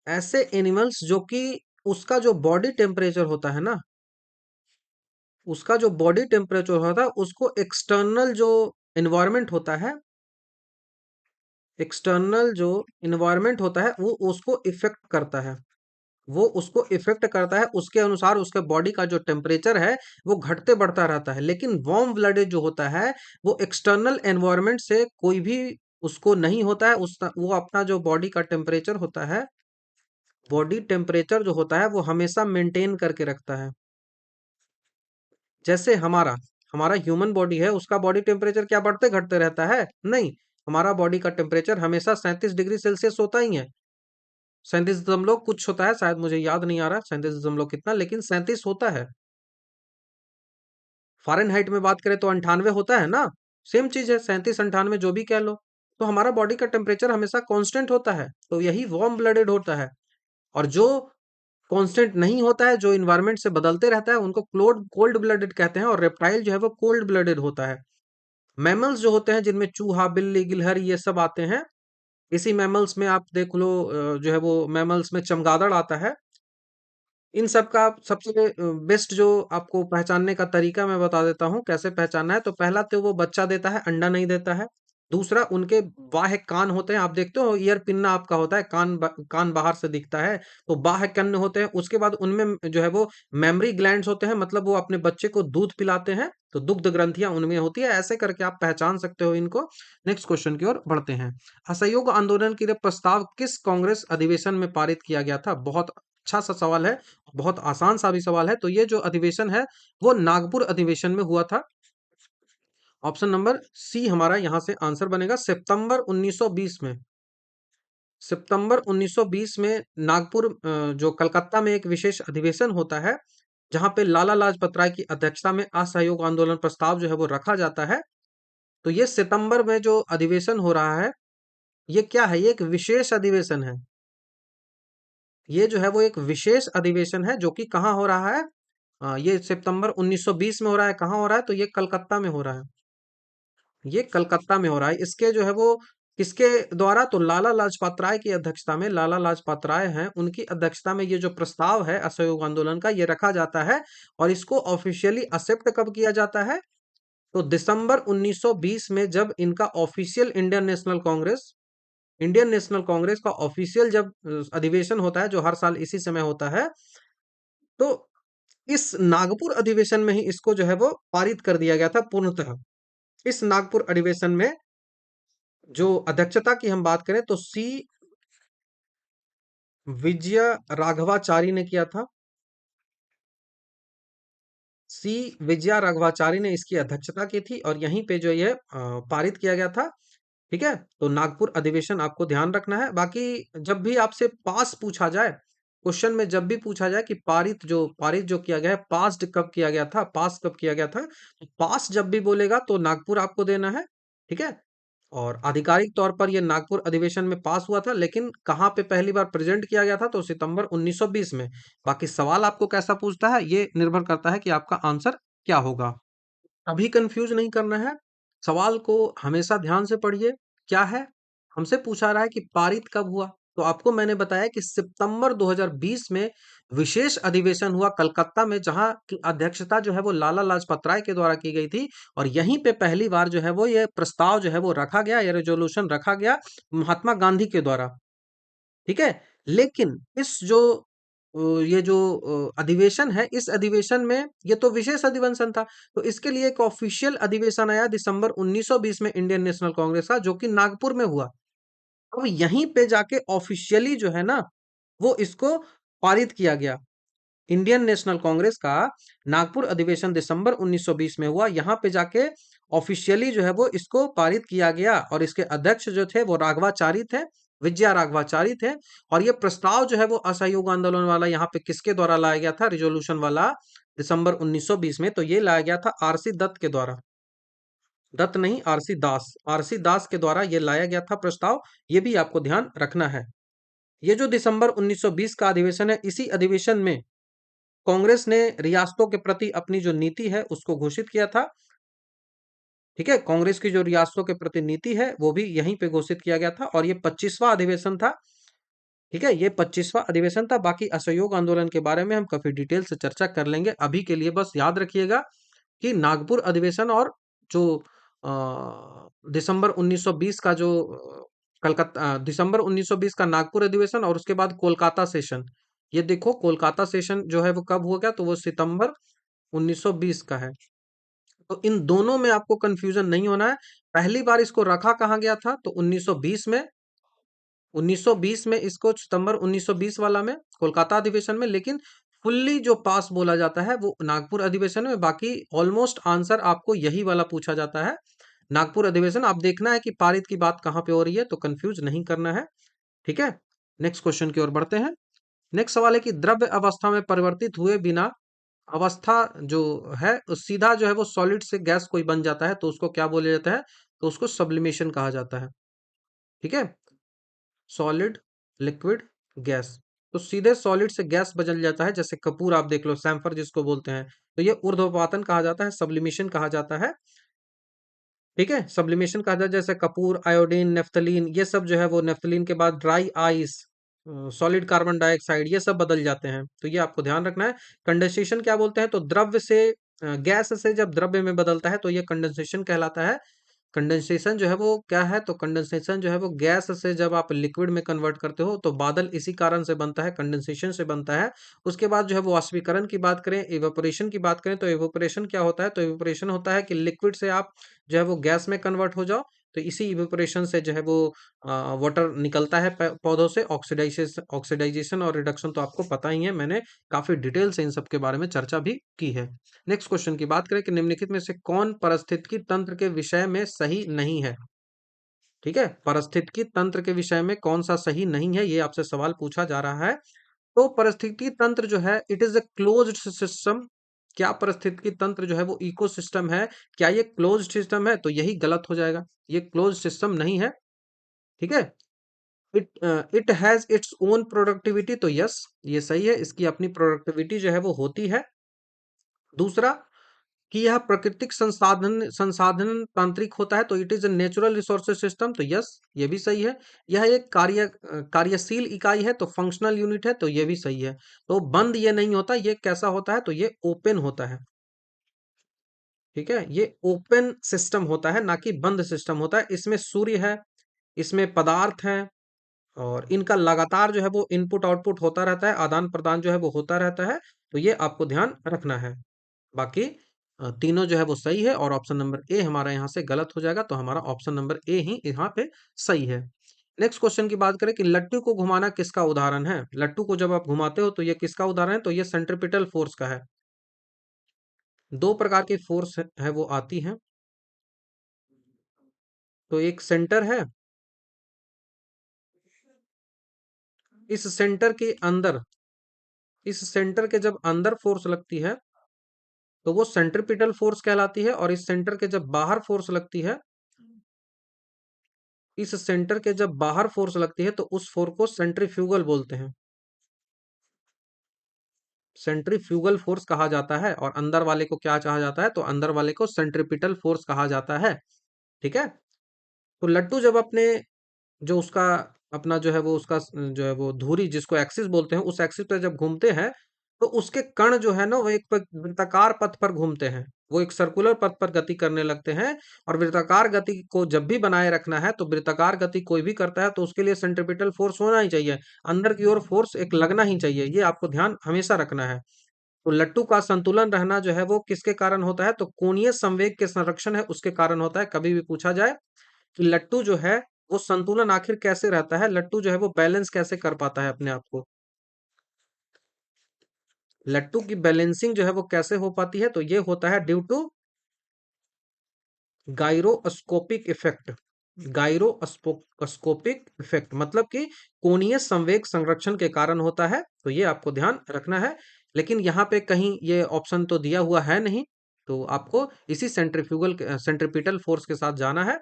ऐसे एनिमल्स जो कि उसका जो बॉडी टेम्परेचर होता है ना, उसका जो बॉडी टेम्परेचर होता है उसको एक्सटर्नल जो इन्वायरमेंट होता है, एक्सटर्नल जो इन्वायरमेंट होता है वो उसको इफेक्ट करता है। वो उसको इफेक्ट करता है, उसके अनुसार उसके बॉडी का जो टेम्परेचर है वो घटते बढ़ता रहता है। लेकिन वार्म ब्लडेड जो होता है वो एक्सटर्नल एनवायरनमेंट से कोई भी उसको नहीं होता है, उस वो अपना जो बॉडी का टेम्परेचर होता है, बॉडी टेम्परेचर जो होता है वो हमेशा मेंटेन करके रखता है। जैसे हमारा हमारा ह्यूमन बॉडी है, उसका बॉडी टेम्परेचर क्या बढ़ते घटते रहता है? नहीं, हमारा बॉडी का टेम्परेचर हमेशा 37 डिग्री सेल्सियस होता ही है। 37 दशमलव कुछ होता है, शायद मुझे याद नहीं आ रहा 37 दशमलव कितना, लेकिन 37 होता है। फ़ारेनहाइट में बात करें तो 98 होता है ना? सेम चीज़ है, 37-98 जो भी कह लो। तो हमारा बॉडी का टेम्परेचर हमेशा कांस्टेंट होता है, तो यही वार्म ब्लडेड होता है। और जो कांस्टेंट नहीं होता है, जो एनवायरनमेंट से बदलते रहता है, उनको क्लोड कोल्ड ब्लडेड कहते हैं, और रेप्टाइल जो है वो कोल्ड ब्लडेड होता है। मैमल्स जो होते हैं जिनमें चूहा, बिल्ली, गिलहरी ये सब आते हैं, इसी मैमल्स में आप देख लो जो है वो मैमल्स में चमगादड़ आता है। इन सब का सबसे बेस्ट जो आपको पहचानने का तरीका मैं बता देता हूँ, कैसे पहचानना है। तो पहला तो वो बच्चा देता है, अंडा नहीं देता है। दूसरा, उनके बाह्य कान होते हैं, आप देखते हो ईयर पिन्ना आपका होता है, कान बाहर से दिखता है, तो बाह्य कान होते हैं। उसके बाद उनमें जो है वो मेमोरी ग्लैंड्स होते हैं, मतलब वो अपने बच्चे को दूध पिलाते हैं, तो दुग्ध ग्रंथियां उनमें होती है। ऐसे करके आप पहचान सकते हो इनको। नेक्स्ट क्वेश्चन की ओर बढ़ते हैं। असहयोग आंदोलन के लिए प्रस्ताव किस कांग्रेस अधिवेशन में पारित किया गया था? बहुत अच्छा सा सवाल है, बहुत आसान सा भी सवाल है। तो ये जो अधिवेशन है वो नागपुर अधिवेशन में हुआ था। ऑप्शन नंबर सी हमारा यहाँ से आंसर बनेगा, सितंबर 1920 में। सितंबर 1920 में नागपुर जो कलकत्ता में एक विशेष अधिवेशन होता है, जहां पे लाला लाजपत राय की अध्यक्षता में असहयोग आंदोलन प्रस्ताव जो है वो रखा जाता है। तो ये सितंबर में जो अधिवेशन हो रहा है, ये क्या है? ये एक विशेष अधिवेशन है। ये जो है वो एक विशेष अधिवेशन है, जो कि कहाँ हो रहा है? ये सितंबर 1920 में हो रहा है। कहाँ हो रहा है? तो ये कलकत्ता में हो रहा है। ये कलकत्ता में हो रहा है। इसके जो है वो किसके द्वारा? तो लाला लाजपत राय की अध्यक्षता में, लाला लाजपत राय हैं, उनकी अध्यक्षता में ये जो प्रस्ताव है असहयोग आंदोलन का, ये रखा जाता है। और इसको ऑफिशियली एक्सेप्ट कब किया जाता है? तो दिसंबर 1920 में, जब इनका ऑफिशियल इंडियन नेशनल कांग्रेस का ऑफिशियल जब अधिवेशन होता है, जो हर साल इसी समय होता है, तो इस नागपुर अधिवेशन में ही इसको जो है वो पारित कर दिया गया था पूर्णतः। इस नागपुर अधिवेशन में जो अध्यक्षता की हम बात करें तो सी विजय राघवाचारी ने किया था। सी विजया राघवाचारी ने इसकी अध्यक्षता की थी, और यहीं पे जो ये पारित किया गया था। ठीक है, तो नागपुर अधिवेशन आपको ध्यान रखना है। बाकी जब भी आपसे पास पूछा जाए, क्वेश्चन में जब भी पूछा जाए कि पारित जो किया गया है, पास्ड कब किया गया था, पास कब किया गया था, तो पास जब भी बोलेगा तो नागपुर आपको देना है। ठीक है, और आधिकारिक तौर पर ये नागपुर अधिवेशन में पास हुआ था, लेकिन कहाँ पे पहली बार प्रेजेंट किया गया था? तो सितंबर 1920 में। बाकी सवाल आपको कैसा पूछता है ये निर्भर करता है कि आपका आंसर क्या होगा। अभी कंफ्यूज नहीं करना है, सवाल को हमेशा ध्यान से पढ़िए। क्या है? हमसे पूछा रहा है कि पारित कब हुआ, तो आपको मैंने बताया कि सितंबर 2020 में विशेष अधिवेशन हुआ कलकत्ता में, जहां की अध्यक्षता जो है वो लाला लाजपत राय के द्वारा की गई थी। और यहीं पे पहली बार जो है वो ये प्रस्ताव जो है वो रखा गया, ये रेजोल्यूशन रखा गया महात्मा गांधी के द्वारा। ठीक है, लेकिन इस जो ये जो अधिवेशन है, इस अधिवेशन में ये तो विशेष अधिवेशन था, तो इसके लिए एक ऑफिशियल अधिवेशन आया दिसंबर 1920 में इंडियन नेशनल कांग्रेस का, जो कि नागपुर में हुआ। अब यहीं पे जाके ऑफिशियली जो है ना, वो इसको पारित किया गया। इंडियन नेशनल कांग्रेस का नागपुर अधिवेशन दिसंबर 1920 में हुआ। यहाँ पे जाके ऑफिशियली जो है वो इसको पारित किया गया, और इसके अध्यक्ष जो थे वो राघवाचारी थे, विजया राघवाचारी थे। और ये प्रस्ताव जो है वो असहयोग आंदोलन वाला यहाँ पे किसके द्वारा लाया गया था, रिजोल्यूशन वाला, दिसंबर 1920 में? तो ये लाया गया था आरसी दत्त के द्वारा। दत्त नहीं, आरसी दास, आरसी दास के द्वारा ये लाया गया था प्रस्ताव। ये भी आपको ध्यान रखना है। ये जो दिसंबर 1920 का अधिवेशन है, इसी अधिवेशन में कांग्रेस ने रियासतों के प्रति अपनी जो नीति है उसको घोषित किया था। ठीक है, कांग्रेस की जो रियासतों के प्रति नीति है वो भी यहीं पे घोषित किया गया था, और ये 25वां अधिवेशन था। ठीक है, ये 25वां अधिवेशन था। बाकी असहयोग आंदोलन के बारे में हम काफी डिटेल से चर्चा कर लेंगे। अभी के लिए बस याद रखिएगा कि नागपुर अधिवेशन और जो दिसंबर 1920 का जो दिसंबर 1920 का नागपुर अधिवेशन, और उसके बाद कोलकाता सेशन, ये देखो कोलकाता सेशन जो है वो कब हो गया, तो वो सितंबर 1920 का है। तो इन दोनों में आपको कंफ्यूजन नहीं होना है। पहली बार इसको रखा कहाँ गया था, तो 1920 में। 1920 में इसको, सितंबर 1920 वाला में, कोलकाता अधिवेशन में। लेकिन फुल्ली जो पास बोला जाता है वो नागपुर अधिवेशन में। बाकी ऑलमोस्ट आंसर आपको यही वाला पूछा जाता है, नागपुर अधिवेशन। आप देखना है कि पारित की बात कहाँ पे हो रही है, तो कंफ्यूज नहीं करना है। ठीक है, नेक्स्ट क्वेश्चन की ओर बढ़ते हैं। नेक्स्ट सवाल है कि द्रव्य अवस्था में परिवर्तित हुए बिना अवस्था जो है सीधा जो है वो सॉलिड से गैस कोई बन जाता है, तो उसको क्या बोला जाता है, तो उसको सब्लिमेशन कहा जाता है। ठीक है, सॉलिड, लिक्विड, गैस। तो सीधे सॉलिड से गैस बदल जाता है, जैसे कपूर आप देख लो, सैम्फर जिसको बोलते हैं, तो ये ऊर्ध्वपातन कहा जाता है, सब्लिमेशन कहा जाता है। ठीक है, सब्लिमेशन कहा जाता है। जैसे कपूर, आयोडीन, नेफ्थलीन, ये सब जो है वो नेफ्थलीन के बाद dry ice, solid carbon dioxide, ये सब बदल जाते हैं, तो ये आपको ध्यान रखना है। कंडेंसेशन क्या बोलते हैं, तो द्रव्य से गैस से जब द्रव्य में बदलता है तो ये कंडेंसेशन कहलाता है। कंडेंसेशन जो है वो क्या है, तो कंडेंसेशन जो है वो गैस से जब आप लिक्विड में कन्वर्ट करते हो तो बादल इसी कारण से बनता है, कंडेंसेशन से बनता है। उसके बाद जो है वो वाष्पीकरण की बात करें, इवेपोरेशन की बात करें, तो इवेपोरेशन क्या होता है, तो इवेपोरेशन होता है कि लिक्विड से आप जो है वो गैस में कन्वर्ट हो जाओ। तो इसी इवेपोरेशन से जो है वो वाटर निकलता है पौधों से। ऑक्सीडाइजेशन ऑक्सीडाइजेशन और रिडक्शन तो आपको पता ही है, मैंने काफी डिटेल से इन सब के बारे में चर्चा भी की है। नेक्स्ट क्वेश्चन की बात करें कि निम्नलिखित में से कौन पारिस्थितिकी तंत्र के विषय में सही नहीं है। ठीक है, पारिस्थितिकी तंत्र के विषय में कौन सा सही नहीं है, ये आपसे सवाल पूछा जा रहा है। तो पारिस्थितिकी तंत्र जो है it is a closed system. क्या पारिस्थितिकी तंत्र जो है वो इकोसिस्टम है, क्या ये क्लोज्ड सिस्टम है, तो यही गलत हो जाएगा, ये क्लोज्ड सिस्टम नहीं है। ठीक है, it has its own productivity, तो यस ये सही है, इसकी अपनी प्रोडक्टिविटी जो है वो होती है। दूसरा, कि यह प्राकृतिक संसाधन संसाधन तांत्रिक होता है, तो it is a natural resources system, तो यस ये भी सही है। यह एक कार्यशील इकाई है, तो फंक्शनल यूनिट है, तो ये भी सही है। तो बंद ये नहीं होता, ये कैसा होता है, तो ये ओपन होता है। ठीक है, ये ओपन सिस्टम होता है, ना कि बंद सिस्टम होता है। इसमें सूर्य है, इसमें पदार्थ है, और इनका लगातार जो है वो इनपुट आउटपुट होता रहता है, आदान प्रदान जो है वो होता रहता है। तो ये आपको ध्यान रखना है। बाकी तीनों जो है वो सही है, और ऑप्शन नंबर ए हमारा यहाँ से गलत हो जाएगा, तो हमारा ऑप्शन नंबर ए ही यहाँ पे सही है। नेक्स्ट क्वेश्चन की बात करें कि लट्टू को घुमाना किसका उदाहरण है। लट्टू को जब आप घुमाते हो तो ये किसका उदाहरण है, तो ये सेंट्रीपिटल फोर्स का है। दो प्रकार की फोर्स है वो आती है, तो एक सेंटर है, इस सेंटर के अंदर, इस सेंटर के जब अंदर फोर्स लगती है तो वो सेंट्रीपिटल फोर्स कहलाती है, और इस सेंटर के जब बाहर फोर्स लगती है, इस सेंटर के जब बाहर फोर्स लगती है तो उस फोर्स को सेंट्रीफ्यूगल बोलते हैं। सेंट्रीफ्यूगल फोर्स कहा जाता है, और अंदर वाले को क्या कहा जाता है, तो अंदर वाले को सेंट्रीपिटल फोर्स कहा जाता है। ठीक है, तो लट्टू जब अपने जो उसका अपना जो है वो उसका जो है वो धुरी जिसको एक्सिस बोलते हैं, उस एक्सिस पे जब घूमते हैं तो उसके कण जो है ना वो एक वृत्ताकार पथ पर घूमते हैं, वो एक सर्कुलर पथ पर गति करने लगते हैं। और वृत्ताकार गति को जब भी बनाए रखना है, तो वृत्ताकार गति कोई भी करता है तो उसके लिए सेंट्रीपिटल फोर्स होना ही चाहिए, अंदर की ओर फोर्स एक लगना ही चाहिए, ये आपको ध्यान हमेशा रखना है। तो लट्टू का संतुलन रहना जो है वो किसके कारण होता है, तो कोणीय संवेग के संरक्षण है उसके कारण होता है। कभी भी पूछा जाए कि लट्टू जो है वो संतुलन आखिर कैसे रहता है, लट्टू जो है वो बैलेंस कैसे कर पाता है अपने आप को, लट्टू की बैलेंसिंग जो है वो कैसे हो पाती है, तो ये होता है due to gyroscopic effect. Gyroscopic effect मतलब कि कोणीय संवेग संरक्षण के कारण होता है, तो ये आपको ध्यान रखना है। लेकिन यहाँ पे कहीं ये ऑप्शन तो दिया हुआ है नहीं, तो आपको इसी सेंट्रीफ्यूगल सेंट्रीपिटल फोर्स के साथ जाना है,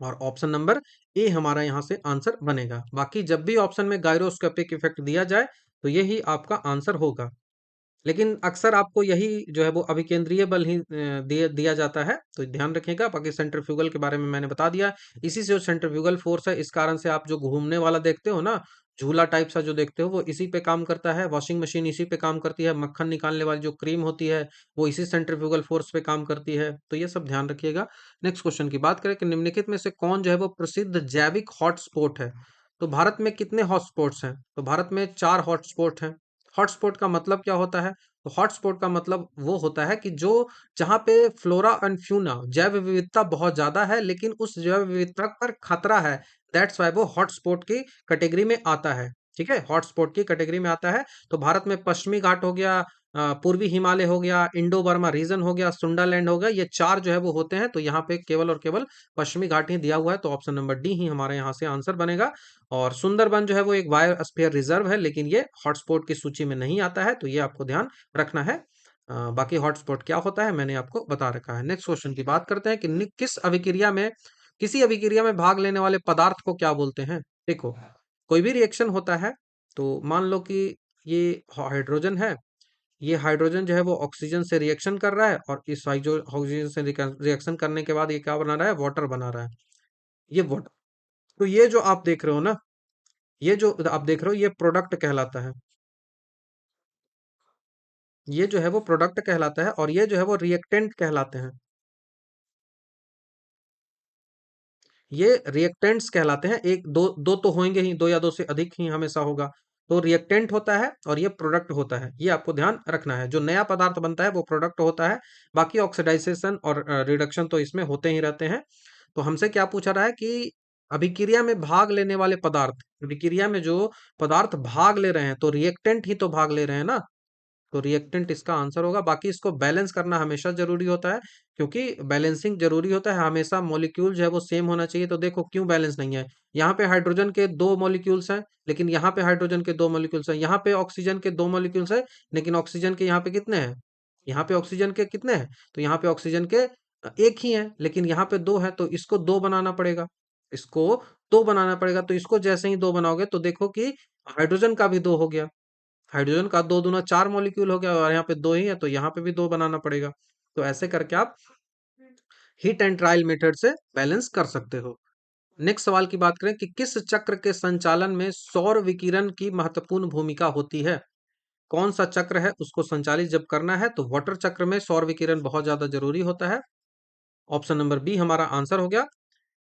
और ऑप्शन नंबर ए हमारा यहाँ से आंसर बनेगा। बाकी जब भी ऑप्शन में गायरोस्कोपिक इफेक्ट दिया जाए तो यही आपका आंसर होगा। लेकिन अक्सर आपको यही जो है वो अभिकेंद्रीय बल ही दिया दिया जाता है, तो ध्यान रखिएगा। बाकी सेंट्रीफ्यूगल के बारे में मैंने बता दिया। इसी से जो सेंट्रीफ्यूगल फोर्स है, इस कारण से आप जो घूमने वाला देखते हो ना, झूला टाइप सा जो देखते हो, वो इसी पे काम करता है। वॉशिंग मशीन इसी पे काम करती है, मक्खन निकालने वाली जो क्रीम होती है वो इसी सेंट्रीफ्यूगल फोर्स पे काम करती है, तो ये सब ध्यान रखिएगा। नेक्स्ट क्वेश्चन की बात करें कि निम्नलिखित में से कौन जो है वो प्रसिद्ध जैविक हॉटस्पॉट है। तो भारत में कितने हॉटस्पॉट्स हैं? तो भारत में 4 हॉटस्पॉट हैं। हॉटस्पॉट का मतलब क्या होता है? तो हॉटस्पॉट का मतलब वो होता है कि जो जहाँ पे फ्लोरा एंड फ्यूना जैव विविधता बहुत ज्यादा है, लेकिन उस जैव विविधता पर खतरा है। दैट्स वाई वो हॉटस्पॉट की कैटेगरी में आता है। ठीक है, हॉटस्पॉट की कैटेगरी में आता है। तो भारत में पश्चिमी घाट हो गया, पूर्वी हिमालय हो गया, इंडो बर्मा रीजन हो गया, सुंडालैंड हो गया, ये 4 जो है वो होते हैं। तो यहाँ पे केवल और केवल पश्चिमी घाट ही दिया हुआ है, तो ऑप्शन नंबर डी ही हमारे यहाँ से आंसर बनेगा। और सुंदरबन जो है वो एक बायोस्फीयर रिजर्व है, लेकिन ये हॉटस्पॉट की सूची में नहीं आता है, तो ये आपको ध्यान रखना है। बाकी हॉटस्पॉट क्या होता है मैंने आपको बता रखा है। नेक्स्ट क्वेश्चन की बात करते हैं कि किसी अभिक्रिया में भाग लेने वाले पदार्थ को क्या बोलते हैं? देखो, कोई भी रिएक्शन होता है, तो मान लो कि ये हाइड्रोजन है। ये हाइड्रोजन जो है वो ऑक्सीजन से रिएक्शन कर रहा है, और इस हाइड्रो ऑक्सीजन से रिएक्शन करने के बाद ये क्या बना रहा है? वाटर बना रहा है। ये वाटर, तो ये जो आप देख रहे हो ना, ये जो आप देख रहे हो ये प्रोडक्ट कहलाता है। ये जो है वो प्रोडक्ट कहलाता है, और ये जो है वो रिएक्टेंट कहलाते हैं। ये रिएक्टेंट्स कहलाते हैं। एक दो दो तो होंगे ही, दो या दो से अधिक ही हमेशा होगा। तो रिएक्टेंट होता है और ये प्रोडक्ट होता है, ये आपको ध्यान रखना है। जो नया पदार्थ बनता है वो प्रोडक्ट होता है। बाकी ऑक्सीडाइजेशन और रिडक्शन तो इसमें होते ही रहते हैं। तो हमसे क्या पूछा रहा है कि अभिक्रिया में भाग लेने वाले पदार्थ, अभिक्रिया में जो पदार्थ भाग ले रहे हैं, तो रिएक्टेंट ही तो भाग ले रहे हैं ना। तो रिएक्टेंट इसका आंसर होगा। बाकी इसको बैलेंस करना हमेशा जरूरी होता है, क्योंकि बैलेंसिंग जरूरी होता है। हमेशा मॉलिक्यूल जो है वो सेम होना चाहिए। तो देखो क्यों बैलेंस नहीं है। यहाँ पे हाइड्रोजन के 2 मॉलिक्यूल्स हैं, लेकिन यहाँ पे हाइड्रोजन के 2 मॉलिक्यूल्स हैं। यहाँ पे ऑक्सीजन के 2 मॉलिक्यूल्स हैं, लेकिन ऑक्सीजन के यहाँ पे कितने हैं? यहाँ पे ऑक्सीजन के कितने हैं? तो यहाँ पे ऑक्सीजन के एक ही है, लेकिन यहाँ पे 2 है, तो इसको 2 बनाना पड़ेगा। इसको 2 बनाना पड़ेगा। तो इसको जैसे ही 2 बनाओगे तो देखो कि हाइड्रोजन का भी 2 हो गया। हाइड्रोजन का 2 दूना 4 मॉलिक्यूल हो गया, और यहाँ पे 2 ही है, तो यहाँ पे भी 2 बनाना पड़ेगा। तो ऐसे करके आप हीट एंड ट्रायल मेथड से बैलेंस कर सकते हो। नेक्स्ट सवाल की बात करें कि किस चक्र के संचालन में सौर विकिरण की महत्वपूर्ण भूमिका होती है? कौन सा चक्र है उसको संचालित जब करना है? तो वाटर चक्र में सौर विकिरण बहुत ज्यादा जरूरी होता है। ऑप्शन नंबर बी हमारा आंसर हो गया।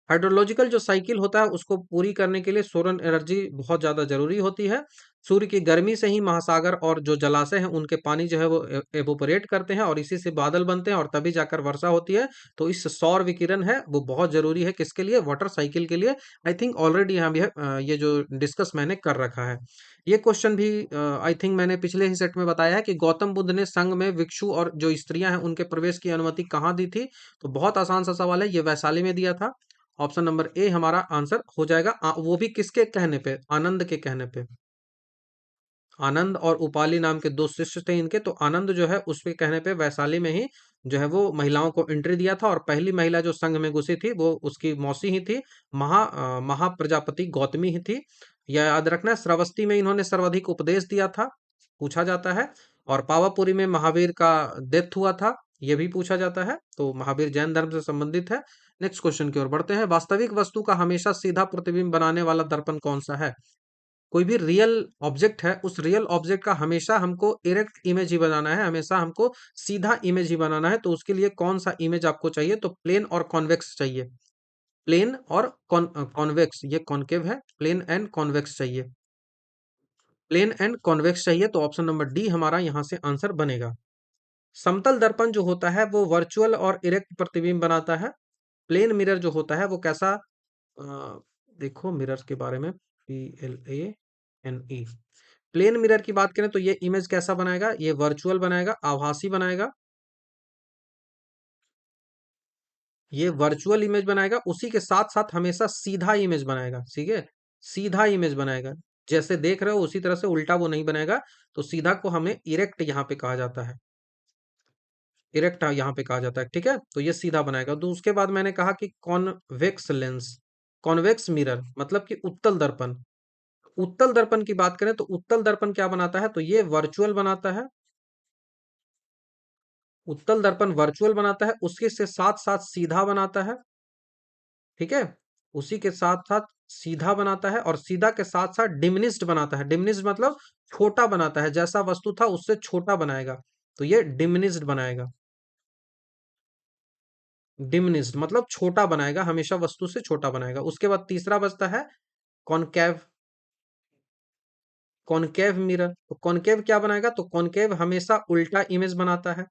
हाइड्रोलॉजिकल जो साइकिल होता है उसको पूरी करने के लिए सोलर एनर्जी बहुत ज्यादा जरूरी होती है। सूर्य की गर्मी से ही महासागर और जो जलाशय हैं उनके पानी जो है वो एवोपरेट करते हैं, और इसी से बादल बनते हैं, और तभी जाकर वर्षा होती है। तो इस सौर विकिरण है वो बहुत जरूरी है, किसके लिए? वाटर साइकिल के लिए। आई थिंक ऑलरेडी यहाँ भी ये जो डिस्कस मैंने कर रखा है। ये क्वेश्चन भी आई थिंक मैंने पिछले ही सेट में बताया है कि गौतम बुद्ध ने संघ में भिक्षु और जो स्त्रियां हैं उनके प्रवेश की अनुमति कहाँ दी थी? तो बहुत आसान सा सवाल है, ये वैशाली में दिया था। ऑप्शन नंबर ए हमारा आंसर हो जाएगा। वो भी किसके कहने पे? आनंद के कहने पे। आनंद और उपाली नाम के 2 शिष्य थे इनके। तो आनंद जो है उसके कहने पे वैशाली में ही जो है वो महिलाओं को एंट्री दिया था, और पहली महिला जो संघ में घुसी थी वो उसकी मौसी ही थी। महाप्रजापति गौतमी ही थी। यह याद रखना। श्रावस्ती में इन्होंने सर्वाधिक उपदेश दिया था, पूछा जाता है। और पावापुरी में महावीर का डेथ हुआ था, यह भी पूछा जाता है। तो महावीर जैन धर्म से संबंधित है। नेक्स्ट क्वेश्चन की ओर बढ़ते हैं। वास्तविक वस्तु का हमेशा सीधा प्रतिबिंब बनाने वाला दर्पण कौन सा है? कोई भी रियल ऑब्जेक्ट है, उस रियल ऑब्जेक्ट का हमेशा हमको इरेक्ट इमेज ही बनाना है, हमेशा हमको सीधा इमेज ही बनाना है। तो उसके लिए कौन सा इमेज आपको चाहिए? तो प्लेन और कॉन्वेक्स चाहिए। प्लेन और कॉन्वेक्स, ये कॉनकेव है, प्लेन एंड कॉन्वेक्स चाहिए। प्लेन एंड कॉन्वेक्स चाहिए, तो ऑप्शन नंबर डी हमारा यहाँ से आंसर बनेगा। समतल दर्पण जो होता है वो वर्चुअल और इरेक्ट प्रतिबिंब बनाता है। प्लेन मिरर जो होता है वो कैसा? अ, देखो मिरर के बारे में, PLANE। प्लेन मिरर की बात करें तो ये इमेज कैसा बनाएगा? ये वर्चुअल बनाएगा, आभासी बनाएगा। ये वर्चुअल इमेज बनाएगा, उसी के साथ साथ हमेशा सीधा इमेज बनाएगा। ठीक है, सीधा इमेज बनाएगा। जैसे देख रहे हो उसी तरह से उल्टा वो नहीं बनाएगा। तो सीधा को हमें इरेक्ट यहाँ पे कहा जाता है। इरेक्ट यहाँ पे कहा जाता है। ठीक है, तो ये सीधा बनाएगा। तो उसके बाद मैंने कहा कि कॉन्वेक्स लेंस, कॉन्वेक्स मिरर मतलब कि उत्तल दर्पण। उत्तल दर्पण की बात करें तो उत्तल दर्पण क्या बनाता है? तो ये वर्चुअल बनाता है। उत्तल दर्पण वर्चुअल बनाता है, उसके से साथ साथ सीधा बनाता है। ठीक है, उसी के साथ साथ सीधा बनाता है, और सीधा के साथ साथ डिमिनिश्ड बनाता है। डिमिनिश्ड मतलब छोटा बनाता है, जैसा वस्तु था उससे छोटा बनाएगा। तो ये डिमिनिश्ड बनाएगा। डिमिनिश्ड मतलब छोटा बनाएगा, हमेशा वस्तु से छोटा बनाएगा। उसके बाद तीसरा बचता है कॉनकेव, कॉनकेव मिरर, तो कॉनकेव क्या बनाएगा, तो कॉनकेव हमेशा उल्टा इमेज बनाता है।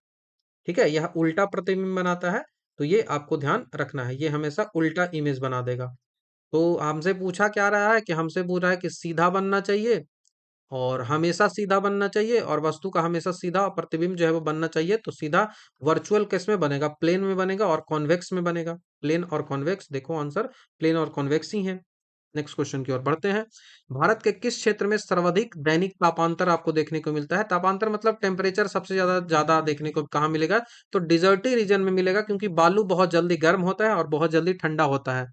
ठीक है, यह उल्टा प्रतिबिंब बनाता है। तो ये आपको ध्यान रखना है, ये हमेशा उल्टा इमेज बना देगा। तो हमसे पूछा क्या रहा है कि हमसे पूछ रहा है कि सीधा बनना चाहिए और हमेशा सीधा बनना चाहिए, और वस्तु का हमेशा सीधा और प्रतिबिंब जो है वो बनना चाहिए। तो सीधा वर्चुअल किस में बनेगा, प्लेन में बनेगा और कॉन्वेक्स में बनेगा। प्लेन और कॉन्वेक्स, देखो आंसर प्लेन और कॉन्वेक्स ही है। नेक्स्ट क्वेश्चन की ओर बढ़ते हैं। भारत के किस क्षेत्र में सर्वाधिक दैनिक तापांतर आपको देखने को मिलता है? तापांतर मतलब टेम्परेचर सबसे ज्यादा ज्यादा देखने को कहाँ मिलेगा? तो डिजर्टी रीजन में मिलेगा, क्योंकि बालू बहुत जल्दी गर्म होता है और बहुत जल्दी ठंडा होता है।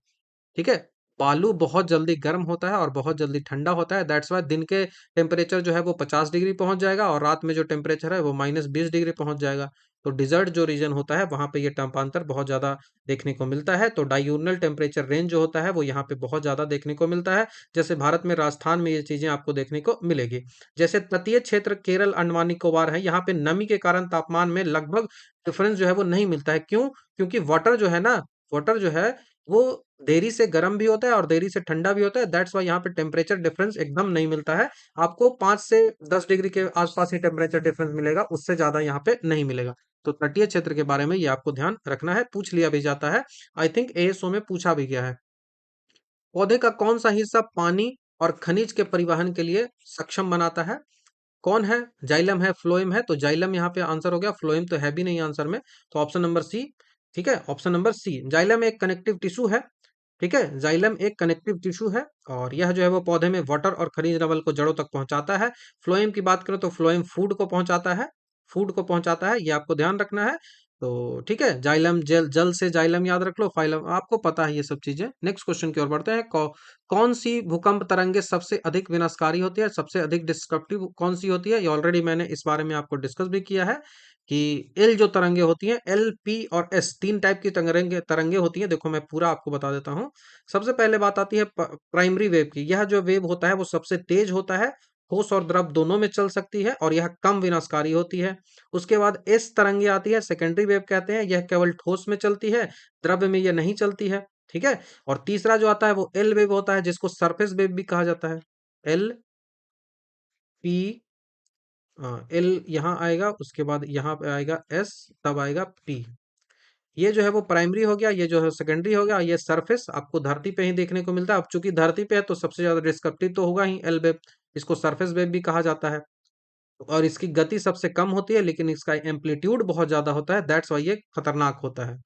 ठीक है, बालू बहुत जल्दी गर्म होता है और बहुत जल्दी ठंडा होता है। दैट्स वाई दिन के टेम्परेचर जो है वो 50 डिग्री पहुंच जाएगा और रात में जो टेम्परेचर है वो -20 डिग्री पहुंच जाएगा। तो डिजर्ट जो रीजन होता है वहां पे ये तापांतर बहुत ज्यादा देखने को मिलता है। तो डायूरनल टेम्परेचर रेंज जो होता है वो यहाँ पे बहुत ज्यादा देखने को मिलता है। जैसे भारत में राजस्थान में ये चीजें आपको देखने को मिलेगी। जैसे तटीय क्षेत्र केरल अंडमान निकोबार है, यहाँ पे नमी के कारण तापमान में लगभग डिफरेंस जो है वो नहीं मिलता है। क्यों? क्योंकि वाटर जो है ना, वाटर जो है वो देरी से गर्म भी होता है और देरी से ठंडा भी होता है। दैट्स वाई यहाँ पे टेम्परेचर डिफरेंस एकदम नहीं मिलता है। आपको 5 से 10 डिग्री के आसपास ही टेम्परेचर डिफरेंस मिलेगा, उससे ज्यादा यहाँ पे नहीं मिलेगा। तो तटीय क्षेत्र के बारे में ये आपको ध्यान रखना है, पूछ लिया भी जाता है। आई थिंक एएसओ में पूछा भी गया है। पौधे का कौन सा हिस्सा पानी और खनिज के परिवहन के लिए सक्षम बनाता है? कौन है? जाइलम है, फ्लोएम है। तो जाइलम यहाँ पे आंसर हो गया, फ्लोएम तो है भी नहीं आंसर में। तो ऑप्शन नंबर सी। ठीक है, ऑप्शन नंबर सी, जाइलम एक कनेक्टिव टिश्यू है। ठीक है, जाइलम एक कनेक्टिव टिश्यू है और यह जो है वो पौधे में वाटर और खनिज लवण को जड़ों तक पहुंचाता है। फ्लोएम की बात करें तो फ्लोएम फूड को पहुंचाता है, फूड को पहुंचाता है, ये आपको ध्यान रखना है। तो ठीक है, जाइलम जल, जल से जाइलम याद रख लो, फाइलम आपको पता है ये सब चीजें। नेक्स्ट क्वेश्चन की ओर बढ़ते हैं। कौन सी भूकंप तरंगे सबसे अधिक विनाशकारी होती है, सबसे अधिक डिस्ट्रक्टिव कौन सी होती है? ये ऑलरेडी मैंने इस बारे में आपको डिस्कस भी किया है कि एल जो तरंगे होती हैं, एल, पी और एस, तीन टाइप की तरंगे तरंगे होती हैं। देखो मैं पूरा आपको बता देता हूँ। सबसे पहले बात आती है प्राइमरी वेव की। यह जो वेव होता है वो सबसे तेज होता है, ठोस और द्रव दोनों में चल सकती है और यह कम विनाशकारी होती है। उसके बाद एस तरंगे आती है, सेकेंडरी वेव कहते हैं, यह केवल ठोस में चलती है, द्रव्य में यह नहीं चलती है। ठीक है, और तीसरा जो आता है वो एल वेव होता है, जिसको सरफेस वेव भी कहा जाता है। एल, पी, एल यहाँ आएगा, उसके बाद यहाँ पे आएगा एस, तब आएगा पी। ये जो है वो प्राइमरी हो गया, ये जो है सेकेंडरी हो गया। ये सरफेस आपको धरती पे ही देखने को मिलता है। अब चूंकि धरती पे है तो सबसे ज्यादा डिस्क्रिप्टिव तो होगा ही एल वेव, इसको सरफेस वेव भी कहा जाता है। और इसकी गति सबसे कम होती है, लेकिन इसका एम्पलीट्यूड बहुत ज्यादा होता है। दैट्स वाई ये खतरनाक होता है।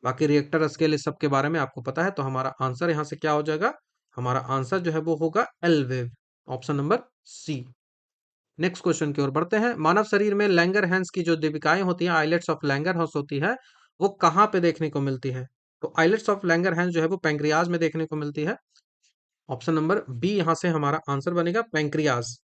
बाकी रिएक्टर स्केल इस सब के बारे में आपको पता है। तो हमारा आंसर यहाँ से क्या हो जाएगा? हमारा आंसर जो है वो होगा L wave, option number C. Next question की ओर बढ़ते हैं। मानव शरीर में लैंगर की जो दीपिकाएं होती हैं, आइलेट्स ऑफ लैंगर होती है, वो कहाँ पे देखने को मिलती है? तो आइलेट्स ऑफ लैंगर जो है वो पैंक्रियाज में देखने को मिलती है। ऑप्शन नंबर बी यहाँ से हमारा आंसर बनेगा, पैंक्रियाज।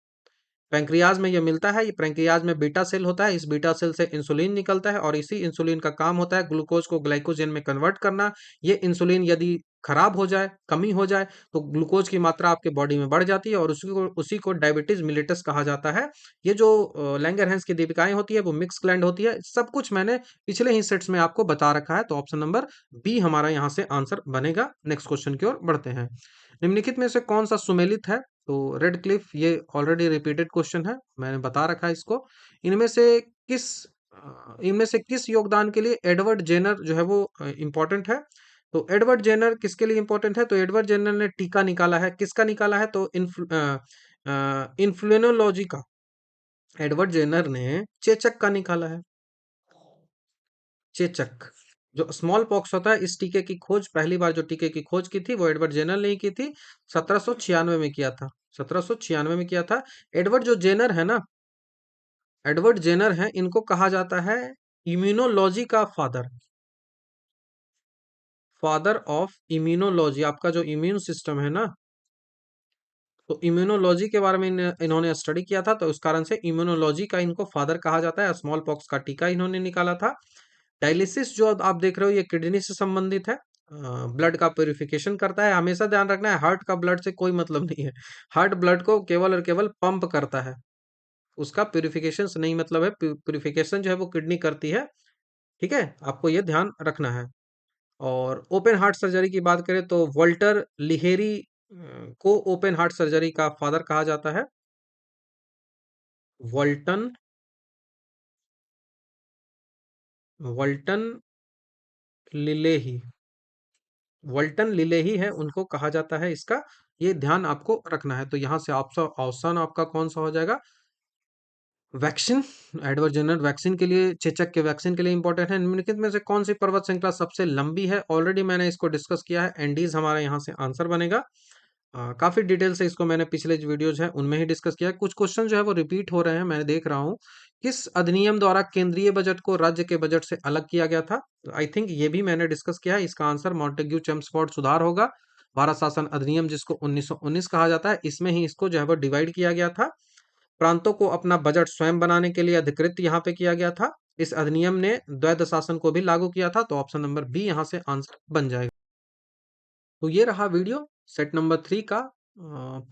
पैंक्रियाज में ये मिलता है। ये पैंक्रियाज में बीटा सेल होता है, इस बीटा सेल से इंसुलिन निकलता है और इसी इंसुलिन का काम होता है ग्लूकोज को ग्लाइकोजन में कन्वर्ट करना। ये इंसुलिन यदि खराब हो जाए, कमी हो जाए, तो ग्लूकोज की मात्रा आपके बॉडी में बढ़ जाती है और उसी को डायबिटीज मिलेटस कहा जाता है। ये जो लैंगरहैंस की दीपिकाएं होती है वो मिक्स ग्लैंड होती है। सब कुछ मैंने पिछले ही सेट्स में आपको बता रखा है। तो ऑप्शन नंबर बी हमारा यहाँ से आंसर बनेगा। नेक्स्ट क्वेश्चन की ओर बढ़ते हैं। निम्नलिखित में से कौन सा सुमेलित है? तो रेड क्लिफ, ये ऑलरेडी रिपीटेड क्वेश्चन है, मैंने बता रखा है इसको। इनमें से किस इनमें से किस योगदान के लिए एडवर्ड जेनर जो है वो इंपॉर्टेंट है? तो एडवर्ड जेनर किसके लिए इंपॉर्टेंट है? तो एडवर्ड जेनर ने टीका निकाला है। किसका निकाला है? तो इन्फ्लुएनोलॉजी का। एडवर्ड जेनर ने चेचक का निकाला है। चेचक, जो स्मॉल पॉक्स होता है, इस टीके की खोज पहली बार जो टीके की खोज की थी वो एडवर्ड जेनर ने ही की थी। 1796 में किया था। 1796 में किया था। एडवर्ड जो जेनर है ना, एडवर्ड जेनर है, इनको कहा जाता है इम्यूनोलॉजी का फादर। Father of immunology. आपका जो इम्यून सिस्टम है ना, तो इम्यूनोलॉजी के बारे में इन्होंने स्टडी किया था, तो उस कारण से इम्यूनोलॉजी का इनको फादर कहा जाता है। स्मॉल पॉक्स का टीका इन्होंने निकाला था। डायलिसिस जो आप देख रहे हो, ये किडनी से संबंधित है। ब्लड का प्यूरिफिकेशन करता है। हमेशा ध्यान रखना है, हार्ट का ब्लड से कोई मतलब नहीं है। हार्ट ब्लड को केवल और केवल पंप करता है, उसका प्यूरिफिकेशन से नहीं मतलब है। प्यूरिफिकेशन जो है वो किडनी करती है। ठीक है, आपको ये ध्यान रखना है। और ओपन हार्ट सर्जरी की बात करें तो वोल्टर लिहेरी को ओपन हार्ट सर्जरी का फादर कहा जाता है? वॉल्टन वॉल्टन लिलेही। वॉल्टन लिलेही है, उनको कहा जाता है इसका। ये ध्यान आपको रखना है। तो यहाँ से ऑप्शन ऑप्शन आपका कौन सा हो जाएगा? वैक्सीन। एडवर्ड जेनर वैक्सीन के लिए, चेचक के वैक्सीन के लिए इंपॉर्टेंट है। निम्नलिखित में से कौन सी पर्वत श्रृंखला सबसे लंबी है? ऑलरेडी मैंने इसको डिस्कस किया है, एंडीज हमारा यहाँ से आंसर बनेगा। काफी डिटेल से इसको मैंने पिछले जो वीडियोज हैं उनमें ही डिस्कस किया है। कुछ क्वेश्चन जो है वो रिपीट हो रहे हैं, मैं देख रहा हूँ। किस अधिनियम द्वारा केंद्रीय बजट को राज्य के बजट से अलग किया गया था? आई थिंक ये भी मैंने डिस्कस किया है। इसका आंसर मॉन्टेग्यू चेम्सफोर्ड सुधार होगा। भारत शासन अधिनियम, जिसको 1919 कहा जाता है, इसमें ही इसको जो है वो डिवाइड किया गया था। प्रांतों को अपना बजट स्वयं बनाने के लिए अधिकृत यहाँ पे किया गया था। इस अधिनियम ने द्वैध शासन को भी लागू किया था। तो ऑप्शन नंबर बी यहाँ से आंसर बन जाएगा। तो ये रहा वीडियो सेट नंबर 3 का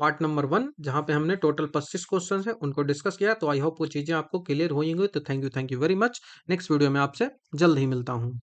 पार्ट नंबर 1, जहाँ पे हमने टोटल 25 क्वेश्चन है उनको डिस्कस किया। तो आई होप वो चीजें आपको क्लियर होंगी। तो thank you very much. Next video में आपसे जल्द ही मिलता हूँ।